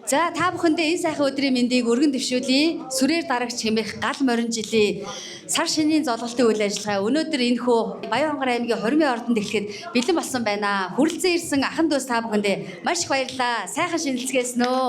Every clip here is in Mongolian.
За та бүхэндээ энэ сайхан өдрийн мэндийг өргөн дэвшүүлье. Сүрээр дарагч хэмээх гал морин жилийн сар шинийн золголтын үйл ажиллагаа өнөөдөр энэхүү Баянхангар аймгийн Хормын ордонд эхлэхэд бэлэн болсон байна. Хүрэлцэн ирсэн ахын дүүс та бүхэндээ маш их баярлалаа. Сайхан шинэлцгээснөө.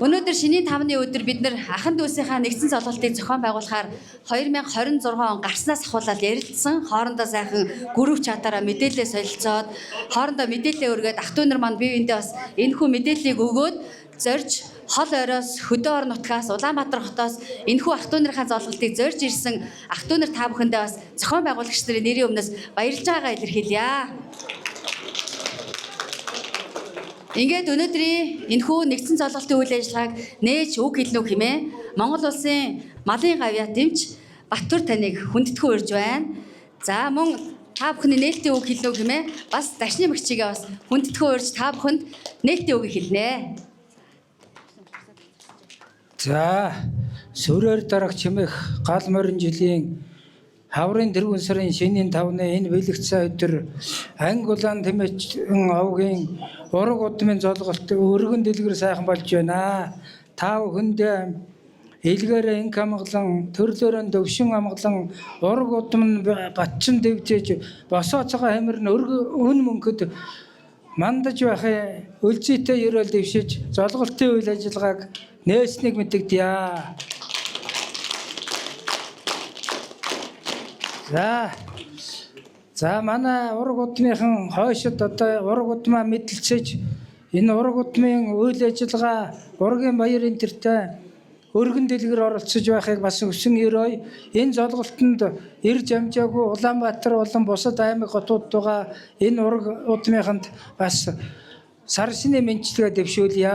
Өнөөдөр шинийн 5-ны өдөр бид нар ахын дүүсийнхаа нэгдсэн золголтыг зохион байгуулахаар 2026 он гарснаас ахуулаад ярилцсан хоорондоо сайхан гүрүү чатаараа мэдээлэлээ солилцоод хоорондоо мэдээлэлээ өргөөд ах トゥ нар маань бие биендээ бас энэхүү мэдээллийг өгөөд зорж хол оройос хөдөө орон нутгаас Улаанбаатар хотоос энэхүү ах トゥ нарынхаа золголтыг зорж ирсэн ах トゥ нар та бүхэндээ бас зохион байгуулагч нарын нэрийн өмнөөс баярлж байгаагаа илэрхийлье. Ингээд өнөөдрийн энэхүү нэгдсэн золголтын үйл ажиллагааг нээж үг хэлнүү хэмээн Монгол улсын малын гавьяа дэмж Баттүр таныг хүндэтгэн урьж байна. За мөн та бүхний нээлтийн үг хэлнүү хэмээн бас дашны мэгчигээ бас хүндэтгэн урьж та бүхэнд нээлтийн үгийг хэлнэ. За сүрээр дарагч хэмээх гал морин жилийн хаврын дэргүн сарын шинийн 5-ны энэ бэлэгцээ өдөр ангулаан тэмээчэн овгийн ураг удмын золголт өргөн дэлгэр сайхан болж байна. Та бүхэндээ илгээрээ инк амгалан төрлөөрөө дөвшин амгалан ураг удам нь батчин дэвжээж босоо цагаан хамир нь өн мөнхөд мандаж байхын өлзийтэй ерөөл дэвшиж золголтын үйл ажиллагааг нээснийг мэдэгдэе. За манай ураг удмынхан хойшид одоо ураг удмаа мэдлцэж энэ ураг удмын үйл ажиллагаа ургийн баяр энтертэй өргөн дэлгэр оролцож байхыг бас өсөн өрөө энэ золголтод ирж амжаагүй Улаанбаатар болон бусад аймаг хотууд байгаа энэ ураг удмынханд бас сар шинийн мэндчилгээ дэвшүүлье.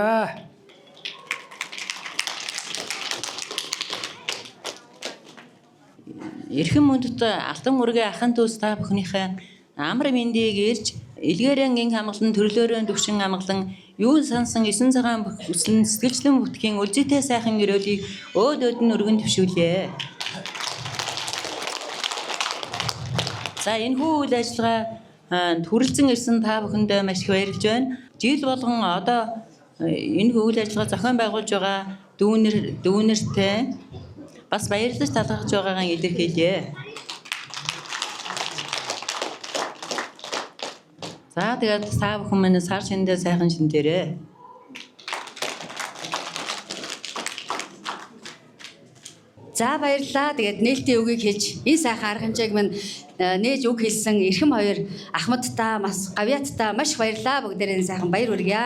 Эрхэм мөндөд алтан үргээ ахын дүүс та бүхнийхээ амар мэндийг ирж илгээрэн инк амгалан төрлөөрөө төвшин амгалан юу сансан 9 цагаан бүслэн сэтгэлчлэн бүтгийн үлзийтэй сайхан өрөөлийг өөд нь өргөн дэвшүүлье. За энэ хүү үйл ажиллагаа хүрэлцэн ирсэн та бүхэндээ маш их баярлж байна. Жил болгон одоо энэ үйл ажиллагаа зохион байгуулж байгаа дүүнертэй бас баярлаж талархаж байгаагаа илэрхийлье. За тэгээд та бүхэн минь сар шиндээ сайхан шиндээрээ. За баярлалаа. Тэгээд нээлтийн үгийг хэлж энэ сайхан арга хэмжээг минь нээж үг хэлсэн эрхэм хоёр Ахмадтаа бас Гавьяаттаа маш их баярлалаа. Бүгдээрээ сайхан баяр хүргье.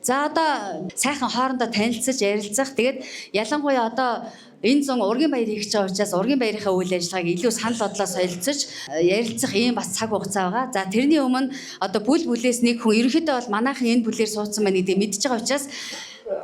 За одоо сайхан хоорондоо танилцаж ярилцах. Тэгээд ялангуяа одоо энэ зун ургийн баяр хийж байгаа учраас ургийн баярынхаа үйл ажиллагааг илүү санал бодлоо солилцож ярилцах ийм бас цаг хугацаа байгаа. За тэрний өмнө одоо бүл бүлээс нэг хүн ерөнхийдөө бол манайхан энэ бүлээр суудсан байна гэдэг мэдж байгаа учраас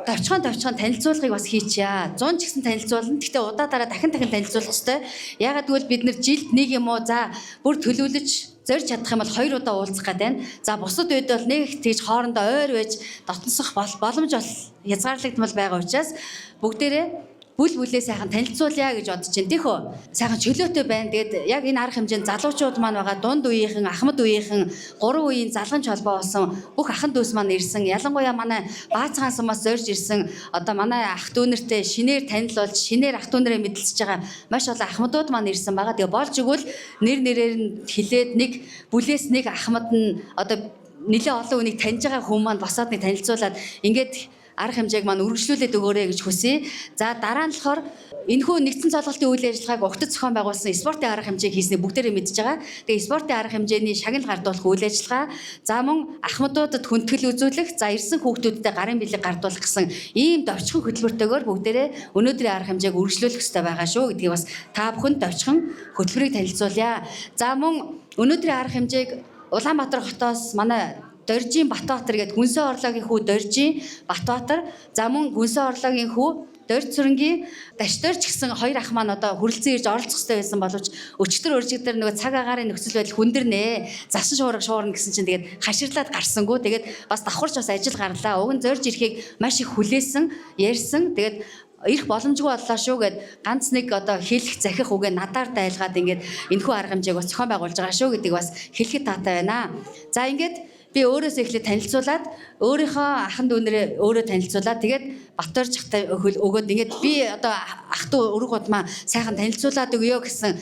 товчхон танилцуулгыг бас хийчихье. 100 ч гэсэн танилцуулна. Гэхдээ удаа дараа дахин танилцуулах ёстой. Ягаад гэвэл бид нар жилд нэг юм уу за бүр төлөвлөж зорж чадах юм бол 2 удаа уулзах гэдэг байна. За бусад үед бол нэг тэгж хоорондоо ойр байж дотносох боломж бол хязгаарлагдмал байгаа учраас бүгдээрээ бүл бүлээ сайхан танилцуулъя гэж бодож байна. Тэхөө сайхан чөлөөтэй байна. Тэгээд яг энэ арга хэмжээнд залуучууд маань байгаа дунд үеийнхэн, ахмад үеийнхэн, 3 үеийн залгамж холбоо болсон бүх ахын дүүс маань ирсэн. Ялангуяа манай Баацхан сумаас зорж ирсэн одоо манай ах дүүнэртэй шинээр танил болж, шинээр ах дүүнэрээ мэдлцэж байгаа маш олон ахмадууд маань ирсэн байгаа. Тэгээ болж игэл нэрээр нь хилээд нэг бүлээс нэг ахмад нь одоо нэлээд олон хүнийг таньж байгаа хүмүүс маань босоод нэг танилцуулаад ингээд арга хэмжээг маань үргэлжлүүлээд өгөөрэй гэж хүсье. За дараа нь болохоор энэхүү нэгдсэн цолголтын үйл ажиллагааг огтд зохион байгуулсан спортын арга хэмжээг хийснийг бүгдээрээ мэдж байгаа. Тэгээ спортын арга хэмжээний шагнал гардуулах үйл ажиллагаа, за мөн ахмадуудад хүндэтгэл үзүүлэх, за ирсэн хүүхдүүдтэй гарын бэлэг гардуулах гэсэн ийм довчхон хөтөлбөртэйгээр бүгдээрээ өнөөдрийн арга хэмжээг үргэлжлүүлэх ёстой байгаа шүү гэдгийг бас та бүхэнд довчхон хөтөлбөрийг танилцуулъя. За мөн өнөөдрийн арга хэмжээг Улаанбаатар хотоос манай Доржийн Батбаатар гэдэг Хүнсээ орлоогийн хүү Доржийн Батбаатар, за мөн Хүнсээ орлоогийн хүү Дорж Сүрэнгийн Дашдорж гэсэн хоёр ах маань одоо хүрэлцэн ирж оролцох хэрэгтэй байсан боловч өчтөр өржигдэр нөгөө цаг агаарын нөхцөл байдал хүндэрнэ. Засан шуурна гэсэн чинь тэгээд хаширлаад гарсангүй. Тэгээд бас давхарч бас ажил гарлаа. Уг нь зорж ирэхийг маш их хүлээсэн, ярьсан. Тэгээд ирэх боломжгүй боллоо шүү гэд ганц нэг одоо хэлэх захих үгээ надаар дайлгаад ингээд энэхүү арга хэмжээг бас зохион байгуулж байгаа шүү гэдгийг бас хэлэхэд таатай байна. За ингээд би өөрөөсөө эхлээд танилцуулаад өөрийнхөө ахын дүүнэрээ өөрөө танилцуулаад тэгээд Батөрж ахтай өгөөд ингээд би одоо ах トゥ өргөд маа сайхан танилцуулаад өгөө гэсэн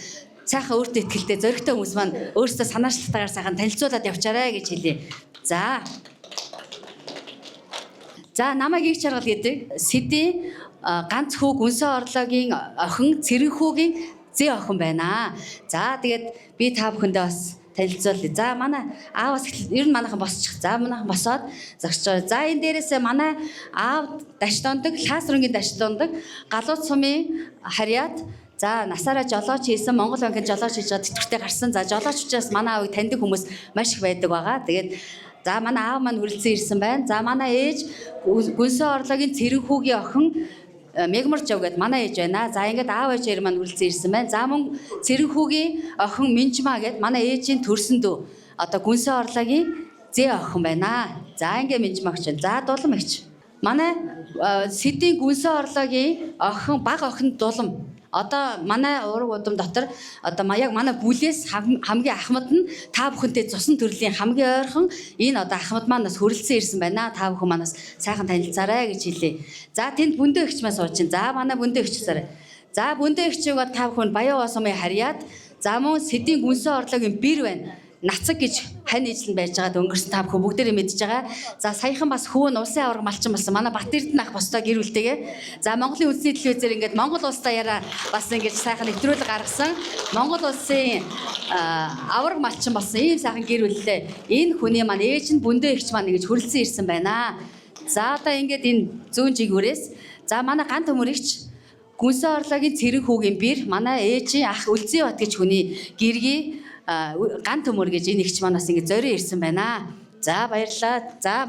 сайхан өөртөө ихтэй зөрөгтэй хүмүүс маань өөрсдөө санаачлалтаагаар сайхан танилцуулаад явчаарай гэж хэлье. За намайг их чаргал гэдэг Сэдийн ганц хүү гүнсэн орлогын охин Цэрэнхүүгийн зээ охин байна. За тэгээд би та бүхэндээ бас танилцуулъя. За манай аавас ер нь манайхан босчих. За манайхан босоод зогсож байгаа. За энэ дээрээс манай аав дашдондог, лаасрынгийн дашдондог, галууд сумын харьяат. За насаараа жолооч хийсэн Монгол банкнд жолооч хийж байгаа тэтгэвртэй гарсан. За жолооч учраас манай аавыг таньдаг хүмүүс маш их байдаг байгаа. Тэгээд за манай аав маань хүрэлцэн ирсэн байна. За манай ээж гүнсэн орлогын Цэрэнхүүгийн охин Мегмар Жав гэдэг манай ээж байна. За ингээд аав ээжээр маань хүрэлцэн ирсэн байна. За мөн Цэрэнхүүгийн охин Минжмаа гэдэг манай ээжийн төрсөн дүү. Одоо гүнсэн орлогын зээ охин байна. За ингээд Минжмаагч байна. За Дулам эгч. Манай Сэдийн гүнсэн орлогын охин баг охин Дулам. Одоо манай ураг удам дотор одоо яг манай бүлээс хамгийн ахмад нь та бүхэнтэй цусан төрлийн хамгийн ойрхон энэ одоо ахмад манаас хүрэлцэн ирсэн байна. Та бүхэн манаас сайхан танилцаарай гэж хэлье. За тэнд бүндэ эгч маань сууж чинь. За манай бүндэ эгч сарай. За бүндэ эгчийг та бүхэн Баян Сумын харьяат. За мөн Сэдийн гүнсэн орлогын бэр байна. Нацаг гэж хань ижлэн байж байгаад өнгөрсөн та бүхэн бүгдээрээ мэдж байгаа. За саяхан бас хөвөн улсын аварга малчин болсон. Манай Бат Эрдэнэ ах бостой гэр бүлтэйгээ. За Монголын үндэсний телевизээр ингээд Монгол улсаа яраа бас ингээд сайхан нэвтрүүлэг гаргасан. Монгол улсын аварга малчин болсон ийм сайхан гэр бүллээ. Энэ хүний маань ээж нь бүндэ эгч маань ингэж хүрэлцэн ирсэн байна. За одоо ингээд энэ зүүн жигүүрээс за манай гант төмөрөгч гүнсэн орлогын Цэрэнхүүгийн бэр манай ээжийн ах Үлзий Бат гэж хүний гэргий ган төмөр гэж энэ ихч манаас ингэ зорио ирсэн байна. За баярлалаа. За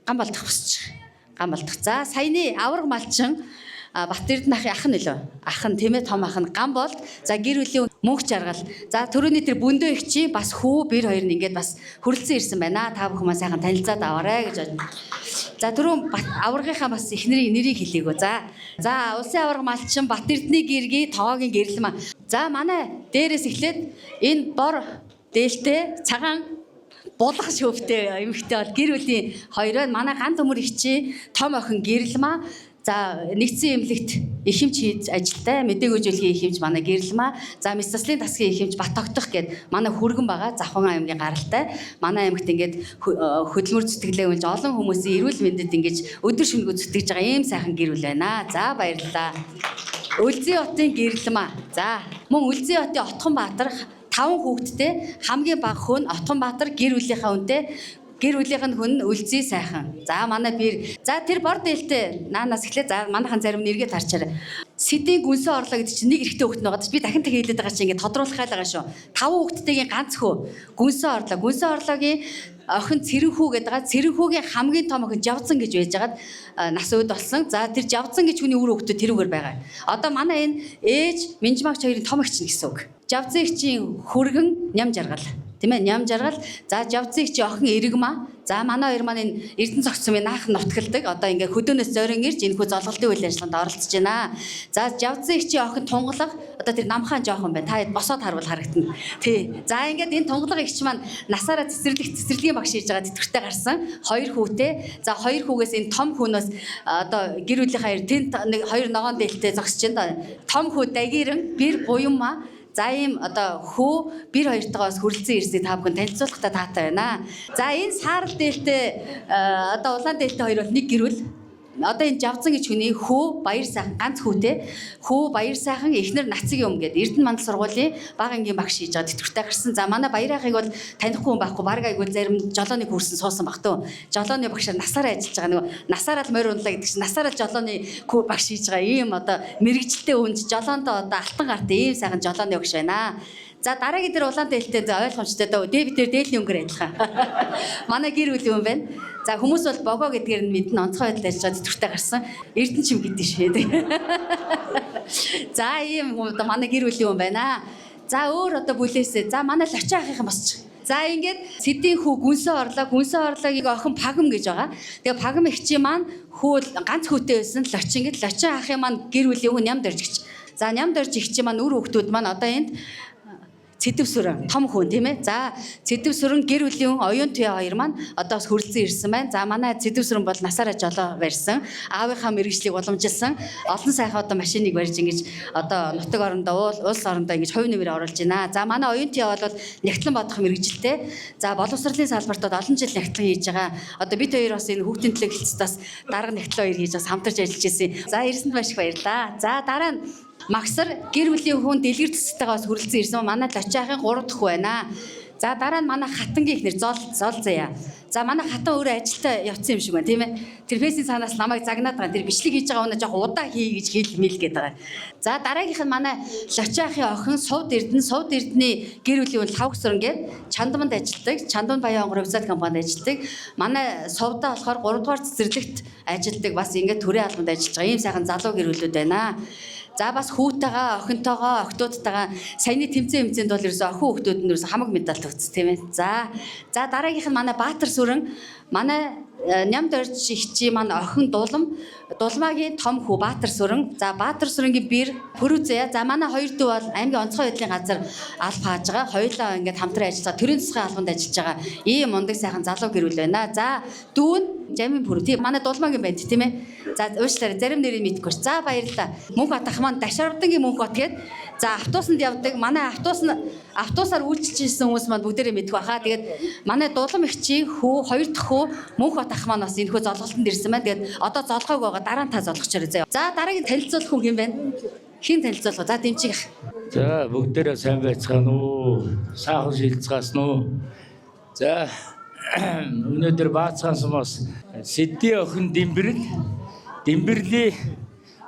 ган болдох хүсч. Ган болдох. За саяны аварга малчин Бат Эрдэнэ ахын ах нь нөлөө. Ах нь тийм ээ том ах нь ган болд. За гэр бүлийн мөнх жаргал. За түрүүний тэр бүндэ ихчи бас хүү бэр хоёр нь ингээд бас хүрэлцэн ирсэн байна. Та бүхэн маань сайхан танилцаад аваарай гэж бодно. За түрүүн аваргынхаа бас эхнэрийн нэрийг хэлээгөө. За улсын аварга малчин Бат Эрдэнэ гэргий Тоогийн гэрэл маань. За манай дээрээс эхлээд энэ бор дээлтэй цагаан булах шөвтэй эмэгтэй бол гэр бүлийн хоёр байна. Манай ган төмөр ихчи том охин Гэрэлмаа. За нэгдсэн эмнэлэгт ихэмж хийж ажилтай мэдээгүйжүүлгийн ихэмж манай Гэрэлмаа. За Мисцлын тасгийн ихэмж Бат Тогтох гээд манай хүргэн байгаа Завхан аймгийн гаралтай. Манай аймагт ингээд хөдөлмөр зүтгэлээ үйлж олон хүмүүсийн эрүүл мэндэд ингэж өдөр шөнөгүй зүтгэж байгаа ийм сайхан гэр бүл байна. За баярлалаа. Үлзий хотын Гэрэлмаа. За мөн Үлзий хотын Отгонбаатар 5 хүүхэдтэй хамгийн бага хүн Отгонбаатар гэр бүлийнхаа үнэтэй гэр бүлийнх нь хүн Үлзий сайхан. За манай бэр. За тэр бор дээлтэй наанаас эхлээ. За манайхан зарим нэргээ тарчаарай. Сэдийн гүнсэн орлоо гэдэг чинь нэг эрэгтэй хүүхэд байгаа ч би дахин хэлээд байгаа чинь ингээд тодруулах байгаа шүү. 5 хүүхэдтэйгийн ганц хөө гүнсэн орлоо. Гүнсэн орлоогийн охин Цэрэнхүү гэдэг байгаа. Цэрэнхүүгийн хамгийн том охин Жавзан гэж байжгаад нас өөд болсон. За тэр Жавзан гэж хүний үр хөвгтөд тэрүүгээр байгаа. Одоо манай энэ ээж Минжмаагч хоёрын том эгч гэсэн үг. Жавзан эгчийн хүргэн ням жаргал. Тийм ээ ням жаргал. За Жавзан эгчийн охин Эргмаа. За манай хоёр маань энэ Эрдэнэ цогцсумын наахан нутгалдаг. Одоо ингээ хөдөөнөөс зөөрөн ирж энэ хүү золголтын үйл ажиллагаанд оролцож байна. За Жавзан эгчийн охин Тунгалаг. Одоо тэр намхан жоохон байна. Та босоод харвал харагдана. Тий. За ингээд энэ Тунгалаг эгч маань насаараа цэцэрлэгийн багш хийж байгаа тэтгэвртэй гарсан. 2 хүүтэй. За 2 хүүгээс энэ том хүнээс одоо гэр бүлийн хоёр тэнд нэг 2 ногоон дээлтэй зогсож байна. Том хүү Дагирэн бэр буянмаа. За ийм одоо хүү бэр хоёртойгоос хүрэлцэн ирсийг та бүхэн танилцуулахтай таатай байна. За энэ саарл дээлтэй одоо улаан дээлтэй хоёр бол нэг гэр бүл. Одоо энэ Жавзан гэж хүний хүү Баяр сайхан ганц хүүтэй. Хүү Баяр сайхан эхнэр Нацгийн юм гээд Эрдэнэ мандал сургуулийн бага ангийн багш хийж байгаа тэтгэвртэй гарсан. За манай Баяр ахыг бол танихгүй хүн байхгүй баг айгуул зарим жолооны курсэнд суусан баг төө. Жолооны багшаар насаараа ажиллаж байгаа нөгөө насаараа л морь унлаа гэдэг чинь насаараа жолооны багш хийж байгаа ийм одоо мэрэгчлээ өнж жолоондоо одоо алтан гартай ийм сайхан жолооны багш байна. За дараагийн дээр улаан дээлтэй ойлгомжтой дөө. Дээр дээлийн өнгөр адилхан. Манай гэр бүлийн хүн байна. За хүмүүс бол богоо гэдгээр нь мэднэ онцгой байдлаар ажиллаж байгаа тэтгэвртэй гарсан. Эрдэнэ чим гэдэг шээ. За ийм одоо манай гэр бүлийн хүн байна. За өөр одоо бүлээсээ. За манай лочин ахынхан босч. За ингээд Цэдийн хүү гүнсэн орлогыг охин Пагам гэж байгаа. Тэгээ Пагам эгчийн маань хүү ганц хүүтэй байсан Лочин гэд Лочин ахын маань гэр бүлийн хүн нямд оржигч. За нямд орж эгчийн маань үр хүүхдүүд маань одоо энд Цэдэвсүрэн том хүн тийм ээ. За Цэдэвсүрэн гэр бүлийн оюун туяа хоёр маань одоо хүрэлцэн ирсэн байна. За манай Цэдэвсүрэн бол насаараа жолоо барьсан. Аавынхаа мэргэжлийг уламжилсан. Олон сайхан одоо машиныг барьж ингэж одоо нутаг орондоо улс орондоо ингэж хувь нэмэр оруулж байна. За манай оюун туяа бол нягтлан бодох мэргэжилтэй. За боловсролын салбартад олон жил нягтлан хийж байгаа. Одоо бид хоёр бас энэ хүүхдийн төлөө хэлцээс дарга нягтлан хоёр хийж бас хамтарч ажиллаж ирсэн. За ирсэнд маш их баярлалаа. За дараа нь Магсар гэр бүлийн хүн дэлгэр цэцтэйгээс хүрэлцэн ирсэн. Манай Лочиахын 3 дахь байна. За дараа нь манай Хатангийн ихнэр зол заяа. За манай Хатан өөрөө ажилдаа явцсан юм шиг байна тийм ээ. Тэр фэйсийн цаанаас намайг загнаад байгаа. Тэр бичлэг хийж байгаа үнэ жоох удаа хий гэж хэлмэл гээд байгаа. За дараагийнх нь манай Лочиахын охин Сувд Эрдэнэний гэр бүлийн хүн Лавгсүрэн гээд Чандаманд ажилдаг. Чандаманд Баян Онгор компанид ажилдаг. Манай Сувдаа болохоор 3 дугаар цэцэрлэгт ажилдаг. Бас ингээд төрийн албанд ажиллаж байгаа. Ийм сайхан залуу гэр бүлүүд байна. За бас хүүтэйгээ, охинтойгоо, охтуудтайгаа саяны тэмцээнд бол ерөөсө охин хүүхдүүд нь ерөөсө хамаг медаль төгссөн тийм ээ. За дараагийнх нь манай Баатар Сүрэн, манай нямд орж ихчи маань охин Дулмаагийн том хүү Баатар Сүрэн. За Баатар Сүрэнгийн бэр Пүрүзээ. За манай хоёр дүү бол аймгийн онцгой байдлын газар алба хааж байгаа. Хоёулаа ингээд хамтран ажиллаж, төрийн засгийн албанд ажиллаж байгаа. Ийм мундаг сайхан залуу гэр бүл байна. За дүү нь Жамин Пүрү. Тийм манай Дулмаагийн банд тийм ээ. За уучлаарай зарим нэрийг мэдэхгүй. За баярлалаа. Мөнх бат ах маань Дашаравдангийн Мөнх бат гээд за автобусанд явдаг. Манай автобусаар үйлчилжсэн хүмүүс маань бүгдээрээ мэдгүй баха. Тэгээд манай Дулам ихчийн хүү, хоёр дахь хүү Мөнх бат ах маань бас энэ хүү золголтод ирсэн байна. Тэгээд одоо золгоог байгаа дараа нь та золгочорой заяа. За дараагийн танилцуулах хүн хэн байна? Хин танилцуулах. За дэмжиг ах. За бүгдээрээ сайн байцгаана уу? Сайхан шилцгаасан уу? За өнөөдөр Баацхаансамаас Сэдийн охин Дэмбэрлийн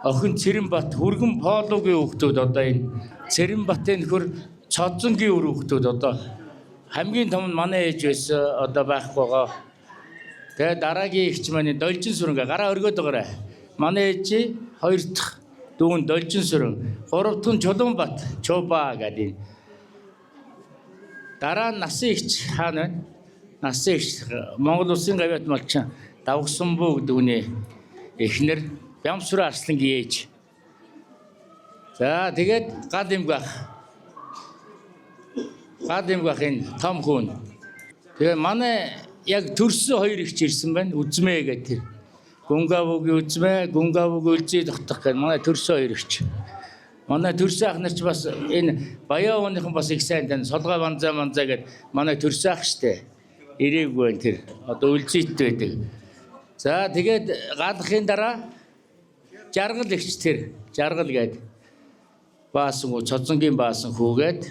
охин Цэрэнбат хүргэн Поологийн хүүхдүүд одоо энэ Цэрэнбатын хөр Цодзонгийн өр хүүхдүүд одоо хамгийн том нь манай ээж байсан одоо байхгүй байгаа. Тэгээ дараагийн ихч маань Должин Сүрэнгээ гараа өргөд байгаарай. Манай ээж хоёр дахь дүүн Должин Сүрэн, гурав дахь нь Чулуунбат Чуба гэдэг. Дараа нь Насын ихч хаана байна? Насын ихч Монгол Улсын гавьяат малчин Давгсанбуу гэдэг үний эхнэр Бямсүр Арслангийн ээж. За тэгээд гал эмгах энэ том хүн. Тэгээ манай яг төрсөн хоёр ихч ирсэн байна. Үзмээ гэдэг тэр. Гүнгавгийн үзмээ, Гүнгавгийн үлзий тогтох гэх манай төрсөн хоёр ихч. Манай төрсөн ах нар ч бас энэ Баян ууныхан бас их сайн тань Солгой манзаа гэдэг манай төрсөн ах штэ. Ирээгүй байна тэр. Одоо үлзийт байдаг. За тэгээд галахын дараа Жаргал ихч тэр. Жаргал гэдэг. Баасан хүү Цодзонгийн баасан хүүгээд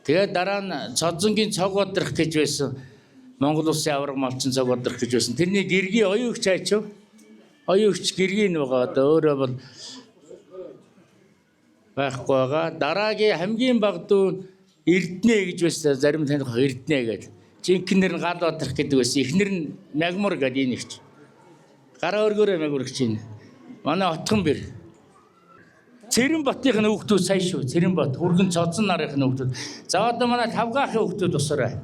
тэгээд дараа нь Цодзонгийн цог бодрох гэж байсан. Монгол Улсын авраг малчин цог бодрох гэж байсан. Тэрний гэргийн оюун өгч хайчв. Оюун өгч гэргийн байгаа. Одоо өөрөө бол байхгүй байгаа. Дараагийн хамгийн баг дүү Эрдэнэ гэж байсан. Зарим таних Эрдэнэ гэдэг. Жинхэнэр нь гал бодрох гэдэг байсан. Эхнэр нь Мягмар гэдэг энэ ихч. Гараа өргөөрөө Мягмар гэж байна. Манай отхон бэр. Цэрэнбатын хүүхдүүд сайн шүү. Цэрэнбат хүргэн Цодсон нарын хүүхдүүд. За одоо манай Тавгаахын хүүхдүүд усаарай.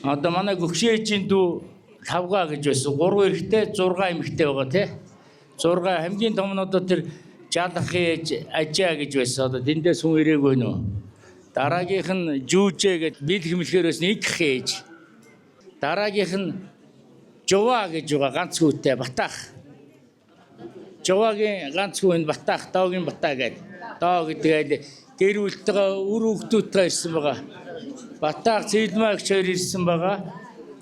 Одоо манай гөгшөөжийн дүү Тавгаа гэж байсан. 3 эрэгтэй, 6 эмэгтэй байгаа тий. 6 хамгийн том нь одоо тэр Жалахын ээж Ажаа гэж байсан. Одоо тэндээс хүн ирээгүй нөө. Дараагийнх нь Жүүжээ гэж бэлх мэлхээр байсан их ээж. Дараагийнх нь Жува гэж байгаа ганц хүүтэй Батаах. Жовагийн ганц хүү энэ Батаах, Доогийн Батаа гэдэг. Доо гэдэг гэр бүлтэйгээ үр хүүхдүүдтэй ирсэн байгаа. Батаах Цэвлмаа гэх хоёр ирсэн байгаа.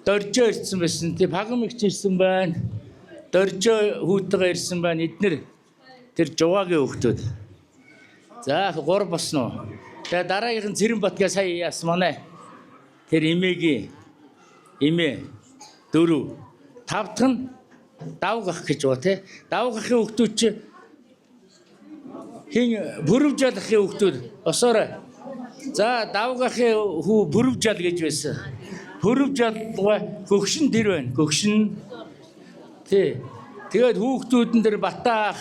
Доржоо ирсэн байсан. Тэг Пагам их ирсэн байна. Доржоо хүүтэйгээ ирсэн байна. Эднэр тэр Жовагийн хүүхдүүд. За 3 босно уу. Тэгээ дараагийнх нь Цэрэнбатгаа сая яасан манай. Тэр эмээгийн эмээ 4 5 дахь нь Давгах гэж байгаа тий. Давгахын хүүхдүүд чи хин Бүрвжалахын хүүхдүүд осоорой. За Давгахын хүү Бүрвжал гэж байсан. Бүрвжал гөгшин тэр байна. Гөгшин тий. Тэгээд хүүхдүүд нь тэр Батаах,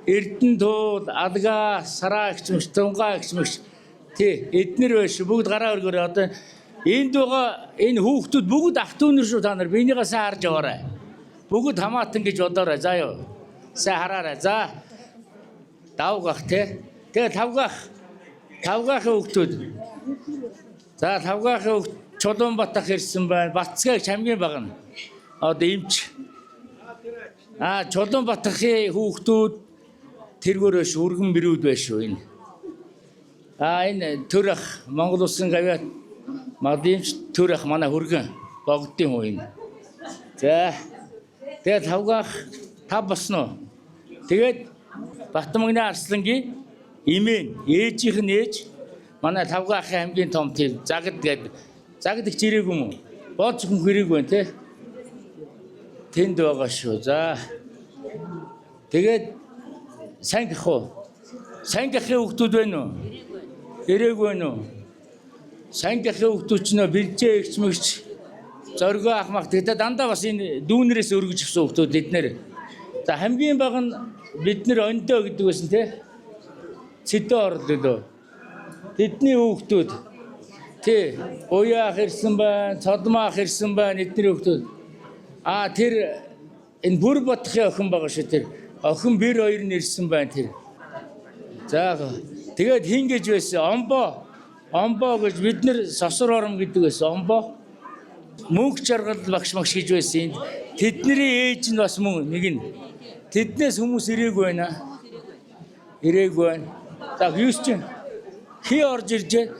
Эрдэнэ туул, Алгаа, Сараа гэх мэт Тунгаа гэх мэт тий. Эднэр байш бүгд гараа өргөөрэй. Одоо Энд байгаа энэ хүүхдүүд бүгд ах дүүнэр шүү та нар. Бинийгаа сайн харж яваарай. Бүгд хамаатан гэж бодоорой. За ёо. Сайн хараарай. За. Давгах те. Тэгээ тавгахын хүүхдүүд. За тавгахын хүүхд Чулуунбатах ирсэн байна. Батцгайг хамгийн багна. Одоо эмч. Чулуунбатахын хүүхдүүд тэргээрөөш өргөн мөрүүд байна шүү энэ. Энэ төр ах Монгол улсын гавьяат мадимч төр ах манай хөргөн богдын хуу энэ. За. Тэгээд тавгах тав босноо. Тэгээд Батмагны Арслангийн имэн ээжийнх нь ээж манай тавгахын хамгийн том тийм загад гэдэг загадч ирээг юм уу? Бооч хүн хэрээг байна те. Тэнд байгаа шүү. За. Тэгээд сангих уу? Сангихын хүүхдүүд байна уу? Ирээг байна уу? Сангихын хүүхдүүд ч нөө бэлжээ ихч мэгч зоргоо ахмах тэгээд дандаа бас энэ дүүнерээс өргөж авсан хүүхдүүд эднэр. За хамгийн баг нь бид нэр ондоо гэдэг байсан те. Цэдэ орлоо. Тэдний хүүхдүүд тий уяах ирсэн байна, цодмаах ирсэн байна эдний хүүхдүүд. Тэр энэ бүр бодохын охин байгаа шүү тэр. Охин бэр хоёр нь ирсэн байна тэр. За тэгээд хин гэж байсан Омбо гэж бид нэр сосор ором гэдэг байсан Омбо. Мөнх жаргал багш магш гэж байсан. Тэдний ээж нь бас мөн нэг нь. Тэднээс хүмүүс ирээг байна. Ирээг байна. За юус чинь хий орж иржээ.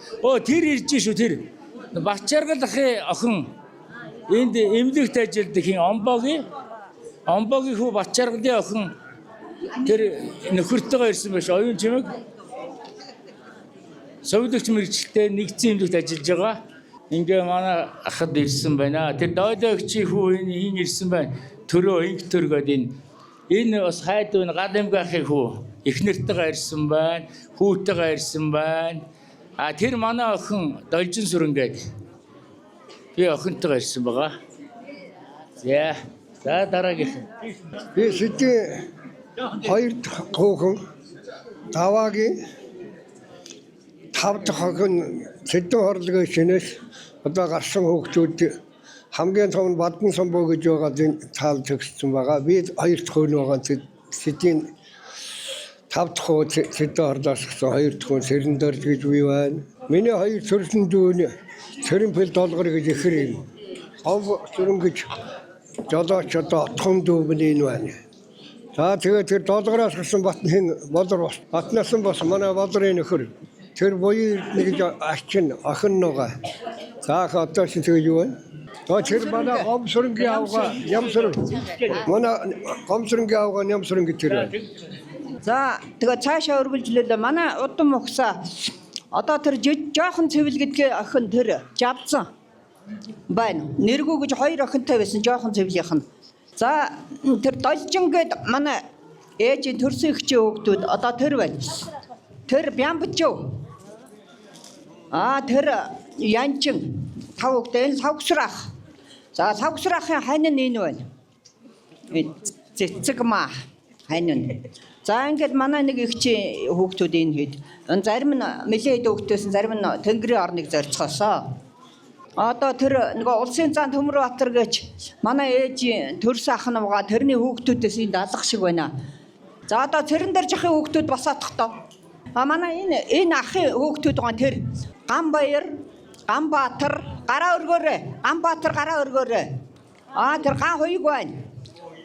Тэр ирж шүү тэр. Бачаргал ахын охин энд эмнэлэгт ажилладаг хин Омбогийн хүү Бачаргалын охин тэр нөхөртөөгөө ирсэн байж оюун чимэг совдөгч мэрэгчлээ нэгдсэн эмнэлэгт ажиллаж байгаа. Ингээ манай ахад ирсэн байна. Тэр дойлогчийн хүү хин ирсэн байна. Төрөө инктөр гэдэг энэ бас хайд байна гал эмгахын хүү их нэртэйгээ ирсэн байна. Хүүтэйгээ ирсэн байна. Тэр манай охин Должин сүрэн гэдэг. Би охинтойгоо ирсэн байгаа. За дараагийнх. Би сэдвээ хоёр хүүхэн даваагийн тав дахь охин сэдвэн хорлогын шинээс одоо гарсан хүүхдүүд хамгийн том нь Баддан Самбуу гэж байгаа таал төгссөн байгаа. Би хоёр дахь хүн байгаа сэдвийн тав дахь сэдвэн хорлоос гсэн хоёр дахь хүн Сэрэндорж гэж би байна. Миний хоёр төрсөн дүүн Цэрэнпэл долгор гэж ихэр юм. Сүрэн гэж жолооч одоо отхон дүүмний энэ байна. За тэгээд тэр долгороос гсэн Батны болор Батнаас нь бас манай болрын нөхөр. Тэр буяа нэг ачин охин нугаа. За одоо шинэ тэгж юу вэ? Тэр манай гомсрынгийн авга ямсрын. Манай гомсрынгийн авга ямсрын гэж тэр байна. За тэгээ цаашаа өргөлжлээ. Манай удам ухсаа одоо тэр жоохон цэвэл гэдгээ охин тэр жавцсан байна. Нэргүү гэж хоёр охинтой байсан жоохон цэвлийнх нь. За тэр Должин гээд манай ээжийн төрсөн ихчийн хүүхдүүд одоо тэр байна. Тэр Бямбчөө. Тэр Янчин тав хүүхдээ савгсрах. За савгсрахын хань нь энэ байна. Цэцэгмаа хань нь. За ингээд манай нэг ихчийн хүүхдүүд энэ хэд. Зарим нь нэлээд хүүхдээс зарим нь Тэнгэрийн орныг зорцгоосоо. Одоо тэр нэг улсын зан Төмөрбатар гэж манай ээжийн төрсөн ах намгаа тэрний хүүхдүүдээс энд алах шиг байна. За одоо цэрэн дээр жахын хүүхдүүд басаадах тоо. Манай энэ ахын хүүхдүүд байгаа тэр Ганбаяр, Ганбаатар, гараа өргөөрэй. Ганбаатар гараа өргөөрэй. Тэр ган хуйг байна.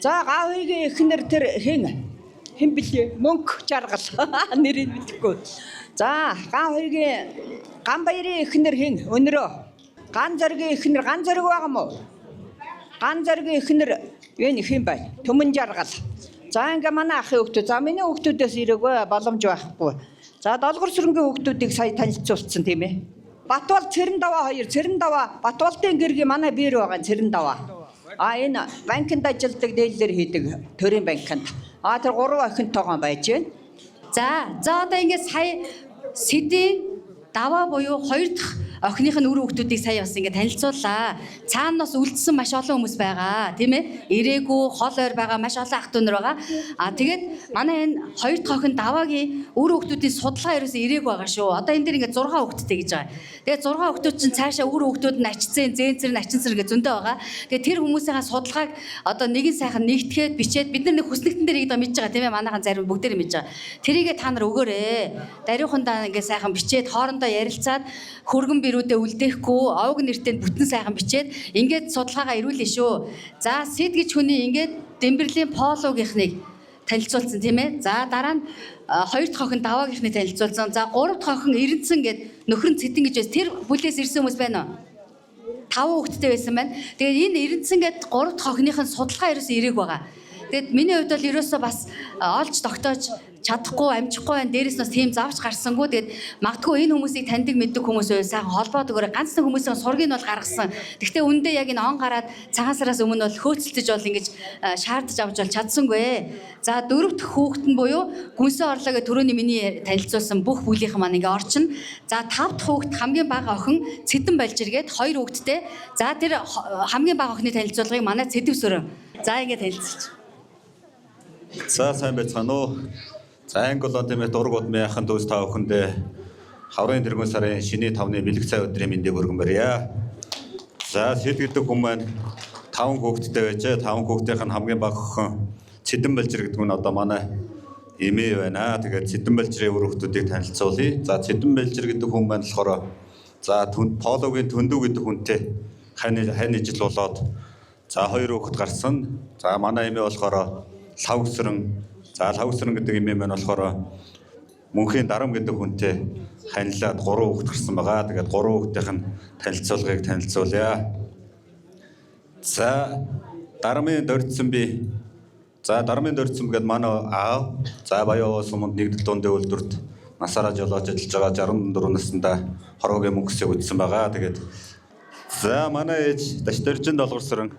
За ган хуйгийн эхнэр тэр хэн блэ? Мөнх жаргал. Нэрийг мэдэхгүй. За ган хуйгийн Ганбаярын эхнэр хэн? Өнөрөө. Ган зоргийн эхнэр ган зориг байгаа мó? Ган зоргийн эхнэр энэ хэн байна? Төмөн жаргал. За ингээ манай ахын хүүхдүүд. За миний хүүхдүүдээс ирээгүй боломж байхгүй. За долгор сүрэнгийн хүүхдүүдийг сая танилцуулсан тийм ээ. Батбол Цэрэн даваа хоёр, Цэрэн даваа Батболтын гэргийн манай биер байгаа Цэрэн даваа. Энэ банкнд ажилладаг, дээллэр хийдэг төрийн банкнд. Тэр 3 охинтойгоо байж байна. За одоо ингээд сая сэдийн даваа буюу хоёр дахь охиных нь үр хүүхдүүдийг сая бас ингээд танилцууллаа. Цаана бас үлдсэн маш олон хүмүүс байгаа, тийм ээ. Ирээгүй, хол ойр байгаа маш олон ах トゥ нар байгаа. Тэгээд манай энэ хоёр дахь охин даваагийн үр хүүхдүүдийн судалгаа ерөөсөө ирээгүй байгаа шүү. Одоо энэ дэр ингээд 6 хүүхэдтэй гэж байгаа. Тэгээд 6 хүүхдүүд чинь цаашаа үр хүүхдүүд нь ачцэн, зэнцэр, ачинцэр ингээд зөндөө байгаа. Тэгээд тэр хүмүүсийн судалгааг одоо нэгэн сайхан нэгтгэхэд бичээд бид нар нэг хүснэгтэн дээр ийдэг мэдж байгаа, тийм ээ. Манайхан зарим бүгдээр мэдж байгаа. Тэрийгээ та нар өгөөрэй. Даруйхандаа ингээд сайхан бичээд хоорондоо ярилцаад хөргөн бирүүдээ үлдээхгүй, овг нэртэнд бүтэн сайхан бичээд ингээд судалгаагаа ирүүлнэ шүү. За сэдгэж хүний ингээд Дэмбэрлийн Пологийнхныг танилцуулсан, тийм ээ. За дараа нь хоёр дахь охин даваагийнхныг танилцуулсан. За гурав дахь охин Эрдэнэсэн гээд нөхөр нь Цэтэн гэж байсан. Тэр бүлээс ирсэн хүмүүс байна уу? 5 хүүхэдтэй байсан байна. Тэгээд энэ Эрдэнэсэн гээд гурав дахь охиных нь судалгаа ерөөсөө ирээг байгаа. Тэгээд миний хувьд бол ерөөсөө бас олж тогтоож чадахгүй, амжихгүй байна. Дээрээс нь бас тийм завж гарсангүй. Тэгээд магадгүй энэ хүмүүсийг таньдаг мэддэг хүмүүс байвал сайхан холбоод өгөөрэй. Ганцхан хүмүүсийн сургийг нь бол гаргасан. Гэхдээ үндэ яг энэ он гараад цагаан сараас өмнө бол хөөцөлдөж бол ингэж шаардж авч бол чадсангүй. За дөрөв дэх хүүхэд нь буюу гүнсэн орлогоо түрүүний миний танилцуулсан бүх бүлийнхэн маань ингээ орчин. За тав дахь хүүхэд хамгийн бага охин Цэдэн Балжиргээд хоёр хүүхэдтэй. За тэр хамгийн бага охины танилцуулгыг манай Цэдэвсөрөө. За ингээ танилцуулж. За сайн байцгаана уу. За англи тийм дургууд мяхан дүүс та бүхэндээ хаврын тэргуун сарын шиний 5-ны бэлэг цай өдрийн мэндийг өргөн барья. За сэд гэдэг хүн маань 5 хүүхэдтэй байжээ. 5 хүүхдийн хамгийн бага охин Цэдэн Балжир гэдэг нь одоо манай эмээ байна. Тэгээд Цэдэн Балжирын үр хүүхдүүдийг танилцуулъя. За Цэдэн Балжир гэдэг хүн маань болохоор за Пологийн Төндөө гэдэг хүнтэй хань ижил болоод за 2 хүүхэд гарсан. За манай эмээ болохоор Лавгсран. За Лавгсран гэдэг эмээ маань болохоор Мөнхийн Дарам гэдэг хүнтэй ханилаад 3 хүүхэд гарсан байгаа. Тэгээд 3 хүүхдийн танилцуулгыг танилцуулъя. За Дармын Дордсон би. За Дармын Дордсон гэдэг манай аав. За баяа суманд нэгдэл дундын үйлдвэрт насаараа жолооч ажиллаж байгаа 64 наснда хорвогийн мөнгөсийг үтсэн байгаа. Тэгээд за манай ээж Дашдэржин Долгорсран.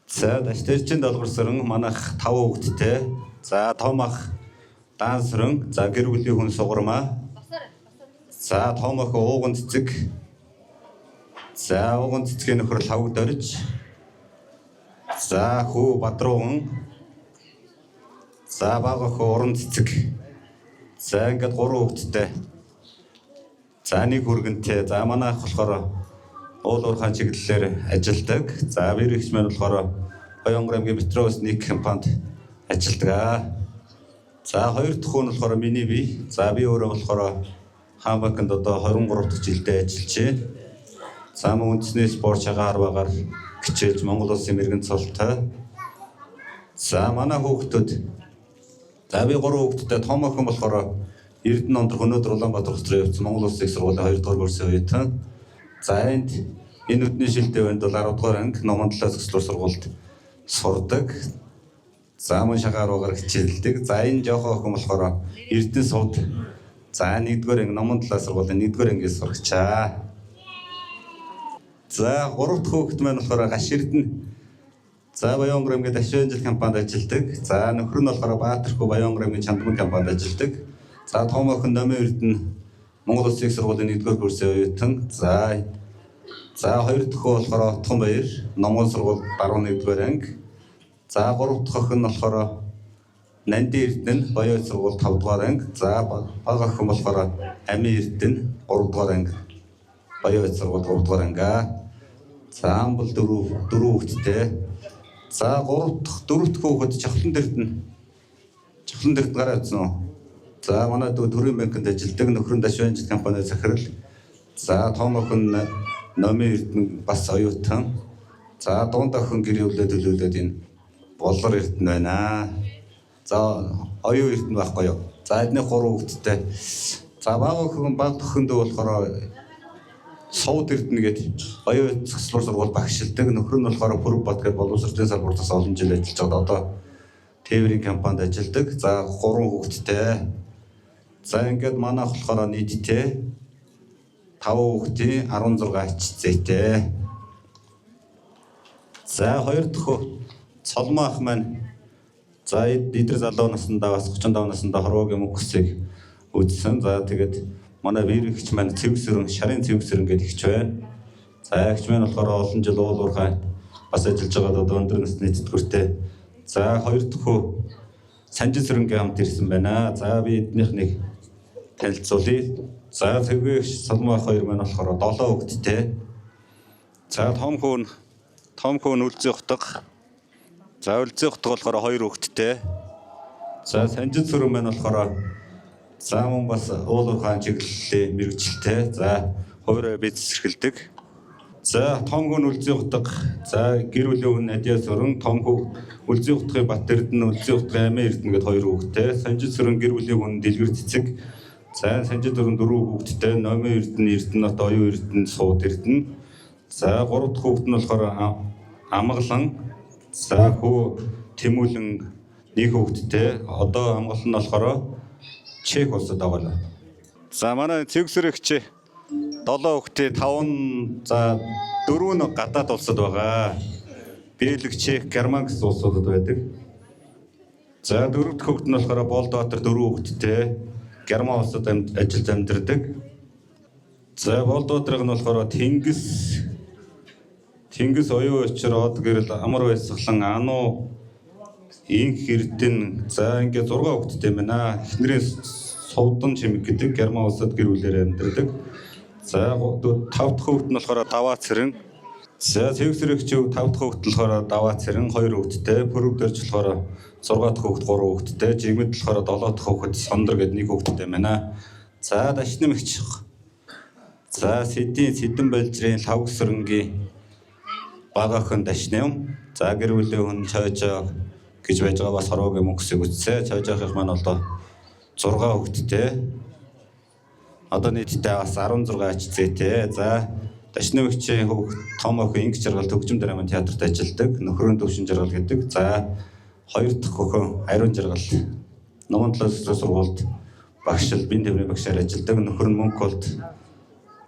За Дашдэржин Долгорсран манайх 5 хүүхэдтэй. За том ах Дансран. За гэр бүлийн хүн Сугармаа. За том ах Ууган Цэцэг. За Ууган Цэцгийн нөхөр Лавг Дорж. За хүү Бадрууган. За бага ах Уран Цэцэг. За ингээд 3 хүүхэдтэй. За нэг хүргэнтэй. За манай ах болохоор уулуурхаан чиглэлээр ажилладаг. За бэр ихч маань болохоор Баянгар аймгийн Метроос нэг компанид ажилладаг. За хоёр дахь хүн болохоор миний бие. За би өөрөө болохоор Хаанбанкнд одоо 23 дахь жилдээ ажиллаж байна. За мөн үндэсний спорт шагаар багаар хичээж Монгол Улсын мэрэгэн цолтой. За манай хүүхдүүд. За би 3 хүүхэдтэй том охин болохоор Эрдэнэ ондор өнөөдөр Улаанбаатар хөстрөө явсан Монгол Улсын их сургуулийн 2 дугаар курсын үеийн. За энд энэ өдний шилдэг байнд бол 10 дугаар анги номон талаас өсвөр сургуульд сурдаг. За мөн шагаар багаар хичээлдэг. За энэ жоохон охин болохоор Эрдэнэ сууд. За 1-р анги номон талаас сургуулийн 1-р ангиас сурагчаа. За 3 дахь хүүхэд маань болохоор Гаш Эрдэнэ. За Баянгар аймгийн Дашванжил компанид ажилладаг. За нөхөр нь болохоор Баатархүү Баянгар аймгийн Чандман компанид ажилладаг. За том охин Номын Эрдэнэ Монгол Улсын их сургуулийн 1-р курсын оюутан. За 2 дахь болохоор Отгонбаяр Номгон сургууль 11-р анги. За 3 дахь охин нь болохоор Нандин Эрдэнэ Баян сургууль 5-р анги. За бага охин болохоор Амин Эрдэнэ 3-р анги. Баян сургууль 3-р анги. За амбал 4 хүүхэдтэй. За 4 дахь хүүхэд Чавлан Дэрдэн гараа үзсэн үү? За манай дүү төрийн банкнд ажилладаг, нөхөр нь Дашванжил компанид захирал. За том охин Номын Эрдэнэ бас оюутан. За дунд охин гэр бүлээ төлөөлөөд энэ Болор Эрдэнэ байна. За оюун Эрдэнэ байхгүй юу? За эдний 3 хүүхэдтэй. За бага охин дүү болохоор Сууд Эрдэнэ гээд оюун цэцлэр сургууль багшилдаг. Нөхөр нь болохоор Пүрбат гээд боловсролын салбартаас олон жил ажиллаж байгаа. Одоо Тээврийн компанид ажилладаг. За 3 хүүхэдтэй. За ингээд манай болохоор нийтдээ 5 хүүхдийн 16 ачцээтэй. За 2 дахь Цолмоо ах маань за эдгээр залуу наснда бас 35 наснда хорвогийн мөнгөсийг үзсэн. За тэгээд манай биер ихч маань цэвсэрэн, шарын цэвсэрэн гэдэг ихч байна. За ихч маань болохоор олон жил уул уурхай бас ажиллаж байгаа одоо өндөр насны тэтгэвртэй. За хоёр дахь хүү Санжин Сүрэнгийн хамт ирсэн байна. За би эднийх нэг танилцуулъя. За Цэвгэн Соломох хоёр маань болохоор 7 хүүхэдтэй. За том хүн Үлзий утга. За Үлзий утга болохоор 2 хүүхэдтэй. За Санжин Сүрэн маань болохоор за мөн бас уул уурхайн чиглэлийн мэрэгчлээ. За хувираа бизнес эрхэлдэг. За том хүн Үлзий утга. За гэр бүлийн хүн Надя Сүрэн, том хүн Үлзий утгын Бат Эрдэнэ, Үлзий утгын Амин Эрдэнэ гээд 2 хүүхэдтэй. Санжин Сүрэн гэр бүлийн хүн Дэлгэр Цэцэг. За Санжин Сүрэн 4 хүүхэдтэй. Номын Эрдэнэ, Эрдэнэт, Оюун Эрдэнэ, Сууд Эрдэнэ. За 3 дахь хүүхэд нь болохоор Амгалан. За хүү Тэмүүлэн 1 хүүхэдтэй. Одоо амгалан нь болохоор Чех улсад байгаа. За манай цэвсэрэгч 7 хүүхдээ 5 за 4 нь гадаад улсад байгаа. Бельги, Чех, Герман гэсэн улсуудад байдаг. За 4 дахь хүүхэд нь болохоор Болдбаатар 4 хүүхэдтэй. Герман улсад ажиллаж амьдардаг. За Болдбаатарыг нь болохоор Тэнгис оюун учир од гэрэл амар байсгалан Ану Инх Эрдэнэ. За ингээд 6 хүүхэдтэй байна. Эхнэрээ Сувдан Чимэг гэдэг Герман улсад гэр бүлээр амьдардаг. За 5 дахь хүүхэд нь болохоор Даваа Цэрэн. За цэвсэрэгч 5 дахь хүүхэд нь болохоор Даваа Цэрэн 2 хүүхэдтэй. Пөрөвдөрж болохоор 6 дахь хүүхэд 3 хүүхэдтэй. Жигмэд болохоор 7 дахь хүүхэд Сондөр гэдэг 1 хүүхэдтэй байна. За Дашнамэгч. За Сэдэн Болжрын Лавгсрэнгийн бага охин Дашнам. За гэр бүлийн хүн Чойжоо гэж байж байгаа бас хорвогийн мөнгөсийг үтсэ. Чойжоохын маань одоо 6 хүүхэдтэй. Одоо нийтдээ бас 16 HZ-тэй. За Дашнамэгчийн хүүхэд том охин Инх Жаргал Төгжим драмын театрт ажилладаг. Нөхрөө Төвшин Жаргал гэдэг. За 2 дахь охин Ариун Жаргал Номон Толгой сургуульд багшил бие тэмрийн багшаар ажилладаг. Нөхөр нь Мөнх болд.